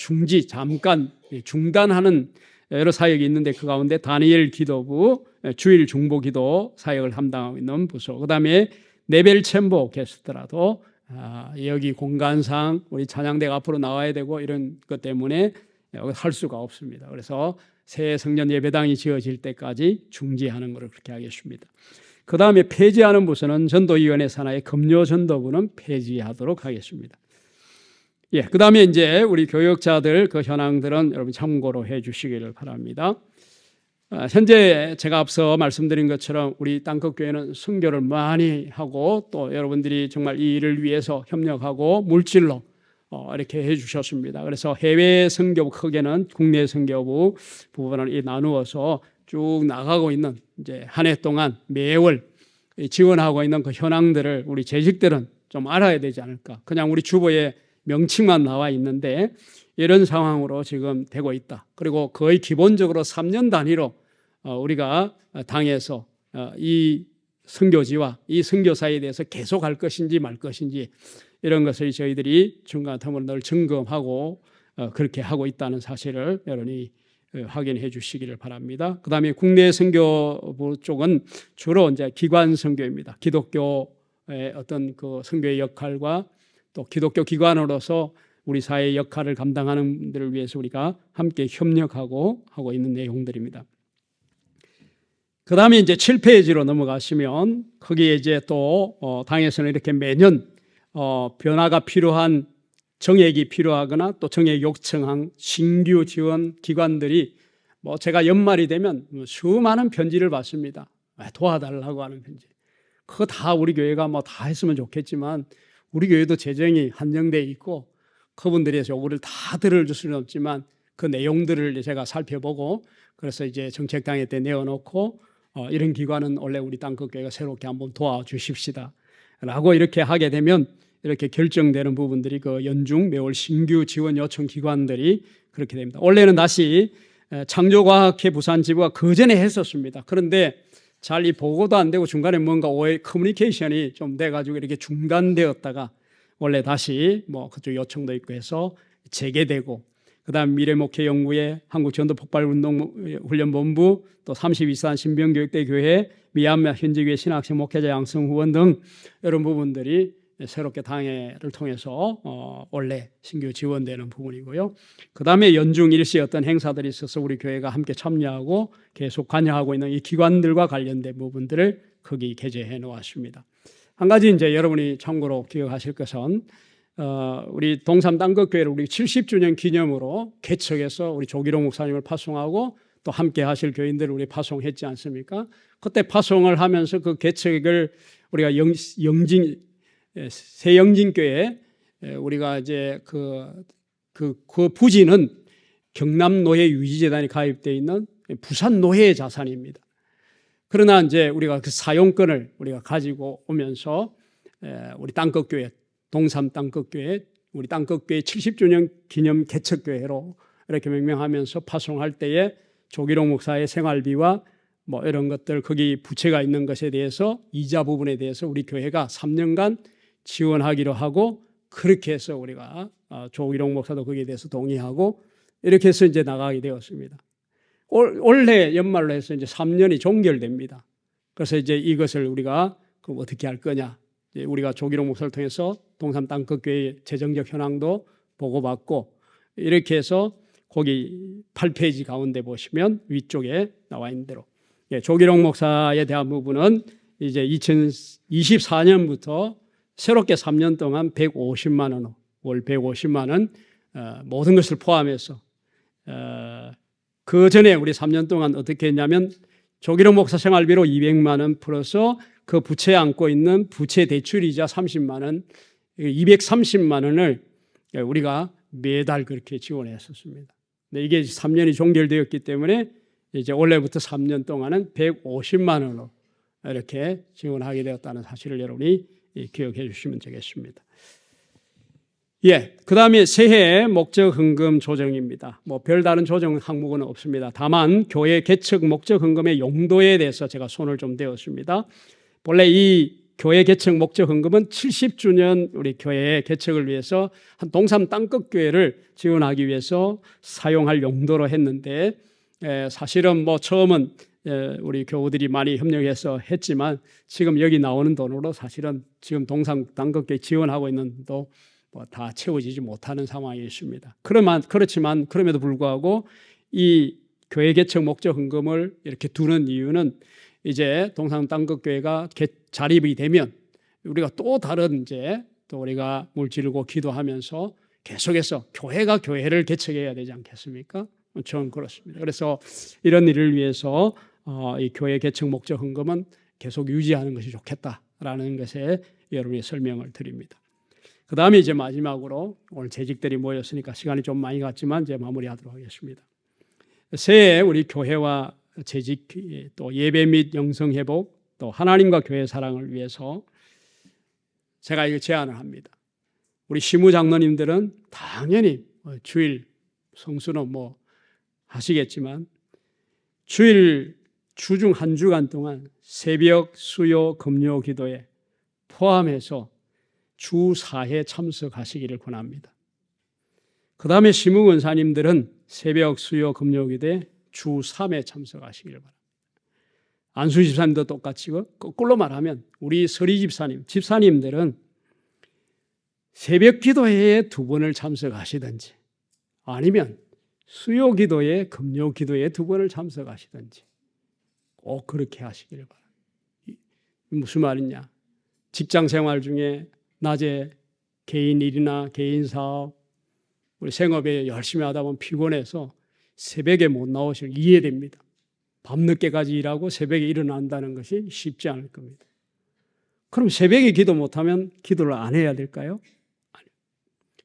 잠깐 중단하는 여러 사역이 있는데, 그 가운데 다니엘 기도부, 주일 중보 기도 사역을 담당하고 있는 부서, 그 다음에 네벨 챔버 오케스트라도 여기 공간상 우리 찬양대가 앞으로 나와야 되고 이런 것 때문에 할 수가 없습니다. 그래서 새 성전 예배당이 지어질 때까지 중지하는 것을 그렇게 하겠습니다. 그 다음에 폐지하는 부서는 전도위원회 산하의 금요전도부는 폐지하도록 하겠습니다. 그 다음에 이제 우리 교역자들 그 현황들은 여러분 참고로 해 주시기를 바랍니다. 현재 제가 앞서 말씀드린 것처럼 우리 땅끝교회는 선교를 많이 하고 또 여러분들이 정말 이 일을 위해서 협력하고 물질로 이렇게 해 주셨습니다. 그래서 해외 선교부 크게는 국내 선교부 부분을 나누어서 쭉 나가고 있는 이제 한 해 동안 매월 지원하고 있는 그 현황들을 우리 재직들은 좀 알아야 되지 않을까. 그냥 우리 주보에 명칭만 나와 있는데 이런 상황으로 지금 되고 있다. 그리고 거의 기본적으로 3년 단위로 우리가 당에서 이 선교지와 이 선교사에 대해서 계속 할 것인지 말 것인지 이런 것을 저희들이 중간텀으로 늘 점검하고 그렇게 하고 있다는 사실을 여러분이 확인해 주시기를 바랍니다. 그 다음에 국내 선교부 쪽은 주로 이제 기관 선교입니다. 기독교의 어떤 그 선교의 역할과 또 기독교 기관으로서 우리 사회의 역할을 감당하는 분들을 위해서 우리가 함께 협력하고 하고 있는 내용들입니다. 그 다음에 이제 7페이지로 넘어가시면 거기에 이제 또 당에서는 이렇게 매년 변화가 필요한 정액이 필요하거나 또 정액 요청한 신규 지원 기관들이 제가 연말이 되면 수많은 편지를 받습니다. 도와달라고 하는 편지. 그거 다 우리 교회가 다 했으면 좋겠지만 우리 교회도 재정이 한정되어 있고 그분들의 요구를 다 들어줄 수는 없지만 그 내용들을 제가 살펴보고 그래서 이제 정책당회 때 내어놓고 이런 기관은 원래 우리 땅끝교회가 새롭게 한번 도와주십시다 라고 이렇게 하게 되면 이렇게 결정되는 부분들이 그 연중 매월 신규 지원 요청 기관들이 그렇게 됩니다. 원래는 다시 창조과학회 부산지부가 그전에 했었습니다. 그런데 잘 이 보고도 안 되고 중간에 뭔가 오해 커뮤니케이션이 좀 돼가지고 이렇게 중단되었다가 원래 다시 그쪽 요청도 있고 해서 재개되고 그다음 미래목회연구회 한국전도폭발운동훈련본부 또 32산 신병교육대 교회 미얀마 현지교회 신학생 목회자 양성후원 등 이런 부분들이 새롭게 당회를 통해서 원래 신규 지원되는 부분이고요. 그 다음에 연중 일시 어떤 행사들이 있어서 우리 교회가 함께 참여하고 계속 관여하고 있는 이 기관들과 관련된 부분들을 거기 게재해 놓았습니다. 한 가지 이제 여러분이 참고로 기억하실 것은 우리 동삼 땅끝교회를 우리 70주년 기념으로 개척해서 우리 조기록 목사님을 파송하고 또 함께 하실 교인들을 우리 파송했지 않습니까? 그때 파송을 하면서 그 개척을 우리가 새영진교회 우리가 이제 그 부지는 경남노회 유지재단이 가입되어 있는 부산노회의 자산입니다. 그러나 이제 우리가 그 사용권을 우리가 가지고 오면서 우리 땅끝교회 동삼 땅끝교회 우리 땅끝교회 70주년 기념 개척교회로 이렇게 명명하면서 파송할 때에 조기록 목사의 생활비와 이런 것들 거기 부채가 있는 것에 대해서 이자 부분에 대해서 우리 교회가 3년간 지원하기로 하고 그렇게 해서 우리가 조기록 목사도 거기에 대해서 동의하고 이렇게 해서 이제 나가게 되었습니다. 올해 연말로 해서 이제 3년이 종결됩니다. 그래서 이제 이것을 우리가 그럼 어떻게 할 거냐? 이제 우리가 조기록 목사를 통해서 동삼 땅끝교회 재정적 현황도 보고받고 이렇게 해서 거기 8페이지 가운데 보시면 위쪽에 나와 있는 대로 조기록 목사에 대한 부분은 이제 2024년부터 새롭게 3년 동안 150만 원, 월 150만 원 모든 것을 포함해서 그 전에 우리 3년 동안 어떻게 했냐면 조기록 목사 생활비로 200만 원 플러스 그 부채에 안고 있는 부채 대출이자 30만 원, 230만 원을 우리가 매달 그렇게 지원했었습니다. 근데 이게 3년이 종결되었기 때문에 이제 올해부터 3년 동안은 150만 원으로 이렇게 지원하게 되었다는 사실을 여러분이 기억해 주시면 되겠습니다. 그 다음에 새해 목적 헌금 조정입니다. 별다른 조정 항목은 없습니다. 다만 교회 개척 목적 헌금의 용도에 대해서 제가 손을 좀 대었습니다. 본래 이 교회 개척 목적 헌금은 70주년 우리 교회 개척을 위해서 한 동삼 땅끝교회를 지원하기 위해서 사용할 용도로 했는데 사실은 처음은 우리 교우들이 많이 협력해서 했지만 지금 여기 나오는 돈으로 사실은 지금 동상당국에 지원하고 있는 돈도 뭐 다 채워지지 못하는 상황이 있습니다. 그렇지만 그럼에도 불구하고 이 교회 개척 목적 헌금을 이렇게 두는 이유는 이제 동상당국교회가 자립이 되면 우리가 또 다른 이제 또 우리가 물질고 기도하면서 계속해서 교회가 교회를 개척해야 되지 않겠습니까? 저는 그렇습니다. 그래서 이런 일을 위해서 이 교회 개척 목적 헌금은 계속 유지하는 것이 좋겠다라는 것에 여러분이 설명을 드립니다. 그 다음에 이제 마지막으로 오늘 재직들이 모였으니까 시간이 좀 많이 갔지만 이제 마무리하도록 하겠습니다. 새해 우리 교회와 재직 또 예배 및 영성 회복 또 하나님과 교회 사랑을 위해서 제가 이거 제안을 합니다. 우리 시무장로님들은 당연히 주일 성수는 뭐 하시겠지만 주일 주중 한 주간 동안 새벽 수요 금요 기도에 포함해서 주 4회 참석하시기를 권합니다. 그 다음에 시무권사님들은 새벽 수요 금요 기도에 주 3회 참석하시기를 바랍니다. 안수 집사님도 똑같이고 거꾸로 말하면 우리 서리 집사님들은 새벽 기도회에 2번을 참석하시든지 아니면 수요 기도회, 금요 기도회에 2번을 참석하시든지 꼭 그렇게 하시기를 바랍니다. 무슨 말이냐? 직장 생활 중에 낮에 개인 일이나 개인 사업, 우리 생업에 열심히 하다 보면 피곤해서 새벽에 못 나오시면 이해됩니다. 밤늦게까지 일하고 새벽에 일어난다는 것이 쉽지 않을 겁니다. 그럼 새벽에 기도 못하면 기도를 안 해야 될까요? 아니요.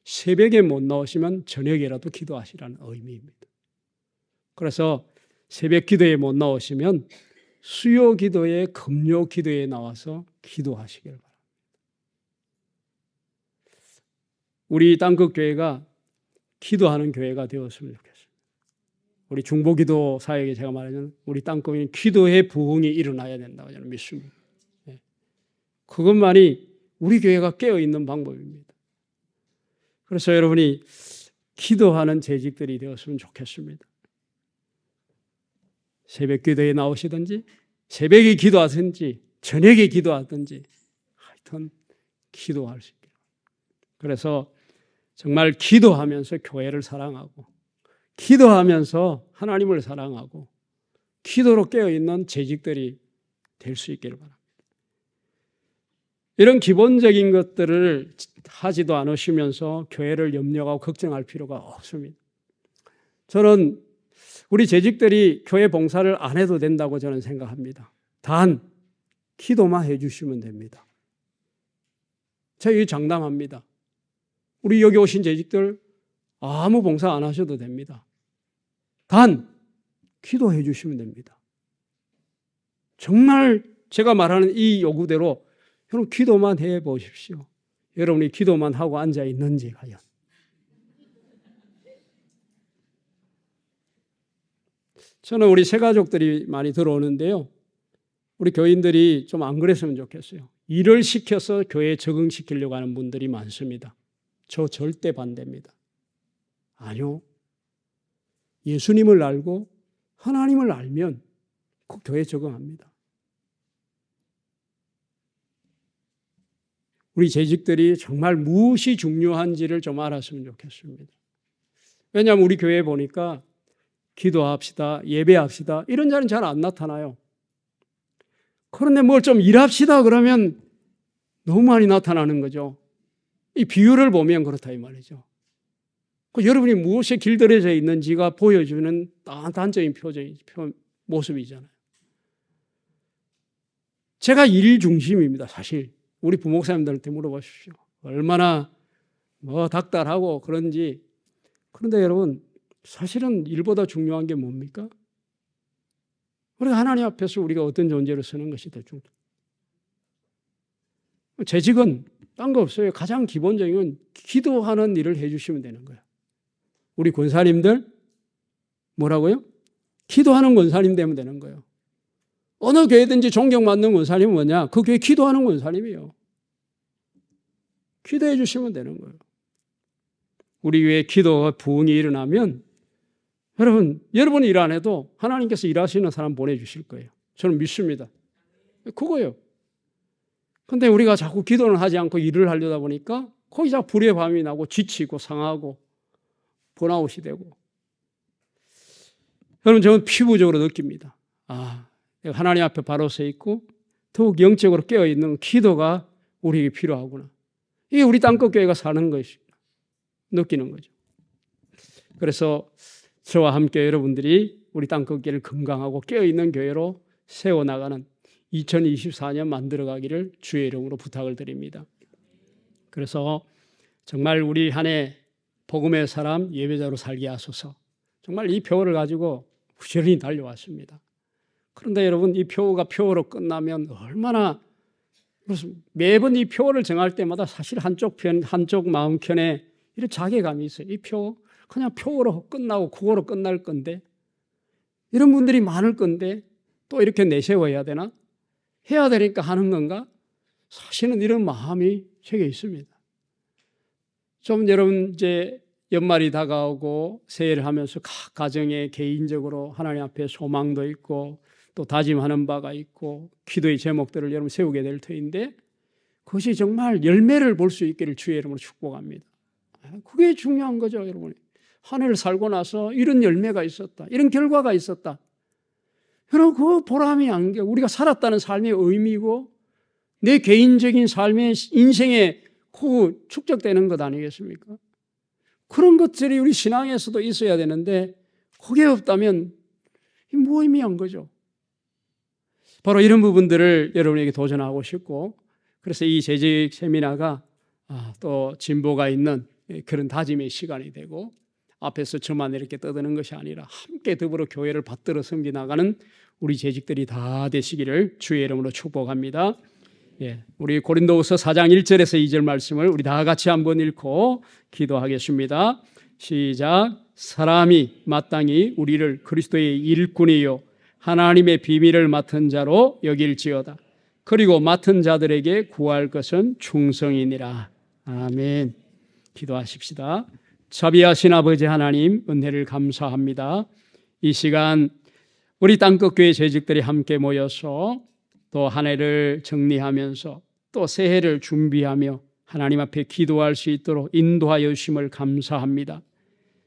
새벽에 못 나오시면 저녁에라도 기도하시라는 의미입니다. 그래서 새벽 기도에 못 나오시면 수요 기도에 금요 기도에 나와서 기도하시길 바랍니다. 우리 땅끝교회가 기도하는 교회가 되었으면 좋겠습니다. 우리 중보기도 사역에 제가 말하자면 우리 땅끝교회는 기도의 부흥이 일어나야 된다고 저는 믿습니다. 그것만이 우리 교회가 깨어있는 방법입니다. 그래서 여러분이 기도하는 재직들이 되었으면 좋겠습니다. 새벽 기도에 나오시든지 새벽에 기도하든지 저녁에 기도하든지 하여튼 기도할 수 있게. 그래서 정말 기도하면서 교회를 사랑하고 기도하면서 하나님을 사랑하고 기도로 깨어있는 재직들이 될 수 있기를 바랍니다. 이런 기본적인 것들을 하지도 않으시면서 교회를 염려하고 걱정할 필요가 없습니다. 저는 우리 재직들이 교회 봉사를 안 해도 된다고 저는 생각합니다. 단 기도만 해주시면 됩니다. 제가 이 장담합니다. 우리 여기 오신 재직들 아무 봉사 안 하셔도 됩니다. 단 기도해 주시면 됩니다. 정말 제가 말하는 이 요구대로 여러분 기도만 해 보십시오. 여러분이 기도만 하고 앉아 있는지 과연. 저는 우리 새가족들이 많이 들어오는데요. 우리 교인들이 좀 안 그랬으면 좋겠어요. 일을 시켜서 교회에 적응시키려고 하는 분들이 많습니다. 저 절대 반대입니다. 아니요. 예수님을 알고 하나님을 알면 그 교회에 적응합니다. 우리 재직들이 정말 무엇이 중요한지를 좀 알았으면 좋겠습니다. 왜냐하면 우리 교회에 보니까 기도합시다, 예배합시다 이런 자는 잘 안 나타나요. 그런데 뭘 좀 일합시다 그러면 너무 많이 나타나는 거죠. 이 비율을 보면 그렇다 이 말이죠. 여러분이 무엇에 길들여져 있는지가 보여주는 단적인 모습이잖아요. 제가 일 중심입니다. 사실 우리 부목사님들한테 물어보십시오. 얼마나 닥달하고 그런지. 그런데 여러분 사실은 일보다 중요한 게 뭡니까? 우리가 하나님 앞에서 우리가 어떤 존재로 서는 것이 더 중요해요. 재직은 딴 거 없어요. 가장 기본적인 건 기도하는 일을 해주시면 되는 거예요. 우리 권사님들 뭐라고요? 기도하는 권사님 되면 되는 거예요. 어느 교회든지 존경받는 권사님은 뭐냐? 그 교회 기도하는 권사님이에요. 기도해 주시면 되는 거예요. 우리 교회 기도가 부흥이 일어나면 여러분 일 안 해도 하나님께서 일하시는 사람 보내주실 거예요. 저는 믿습니다. 그거예요. 근데 우리가 자꾸 기도는 하지 않고 일을 하려다 보니까 거기 자꾸 불의 밤이 나고 지치고 상하고 번아웃이 되고. 여러분, 저는 피부적으로 느낍니다. 내가 하나님 앞에 바로 서 있고 더욱 영적으로 깨어있는 기도가 우리에게 필요하구나. 이게 우리 땅끝교회가 사는 것입니다. 느끼는 거죠. 그래서 저와 함께 여러분들이 우리 땅끝교회를 건강하고 깨어있는 교회로 세워나가는 2024년 만들어가기를 주의 이름으로 부탁을 드립니다. 그래서 정말 우리 한 해 복음의 사람 예배자로 살게 하소서. 정말 이 표를 가지고 부지런히 달려왔습니다. 그런데 여러분, 이 표로 끝나면 얼마나, 매번 이 표를 정할 때마다 사실 한쪽 마음편에 이런 자괴감이 있어요. 이 표 그냥 표로 끝나고 그거로 끝날 건데, 이런 분들이 많을 건데 또 이렇게 내세워야 되나? 해야 되니까 하는 건가? 사실은 이런 마음이 제게 있습니다. 좀 여러분, 이제 연말이 다가오고 새해를 하면서 각 가정에 개인적으로 하나님 앞에 소망도 있고 또 다짐하는 바가 있고 기도의 제목들을 여러분 세우게 될 터인데, 그것이 정말 열매를 볼 수 있기를 주의 이름으로 축복합니다. 그게 중요한 거죠, 여러분. 한 해를 살고 나서 이런 열매가 있었다, 이런 결과가 있었다. 여러분, 그 보람이 안겨 우리가 살았다는 삶의 의미고 내 개인적인 삶의 인생에 그 축적되는 것 아니겠습니까? 그런 것들이 우리 신앙에서도 있어야 되는데 그게 없다면 무의미한 거죠. 바로 이런 부분들을 여러분에게 도전하고 싶고, 그래서 이 재직 세미나가 또 진보가 있는 그런 다짐의 시간이 되고, 앞에서 저만 이렇게 떠드는 것이 아니라 함께 더불어 교회를 받들어 섬기 나가는 우리 재직들이 다 되시기를 주의 이름으로 축복합니다. 우리 고린도후서 4장 1절에서 2절 말씀을 우리 다 같이 한번 읽고 기도하겠습니다. 시작. 사람이 마땅히 우리를 그리스도의 일꾼이요 하나님의 비밀을 맡은 자로 여길지어다. 그리고 맡은 자들에게 구할 것은 충성이니라. 아멘. 기도하십시다. 자비하신 아버지 하나님, 은혜를 감사합니다. 이 시간 우리 땅끝교회 재직들이 함께 모여서 또 한 해를 정리하면서 또 새해를 준비하며 하나님 앞에 기도할 수 있도록 인도하여 주심을 감사합니다.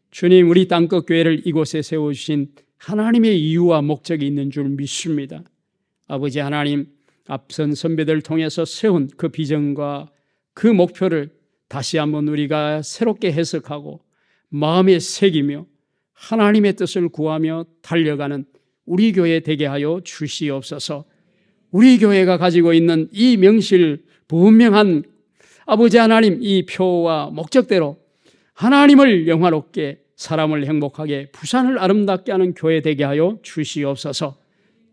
주님, 우리 땅끝교회를 이곳에 세우신 하나님의 이유와 목적이 있는 줄 믿습니다. 아버지 하나님, 앞선 선배들 통해서 세운 그 비전과 그 목표를 다시 한번 우리가 새롭게 해석하고 마음에 새기며 하나님의 뜻을 구하며 달려가는 우리 교회 되게 하여 주시옵소서. 우리 교회가 가지고 있는 이 명실 분명한 아버지 하나님 이 표와 목적대로 하나님을 영화롭게, 사람을 행복하게, 부산을 아름답게 하는 교회 되게 하여 주시옵소서.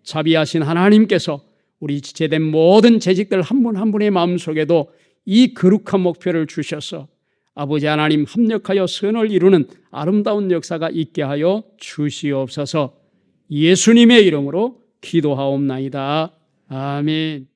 자비하신 하나님께서 우리 지체된 모든 재직들 한 분 한 분의 마음속에도 이 거룩한 목표를 주셔서 아버지 하나님 합력하여 선을 이루는 아름다운 역사가 있게 하여 주시옵소서. 예수님의 이름으로 기도하옵나이다. 아멘.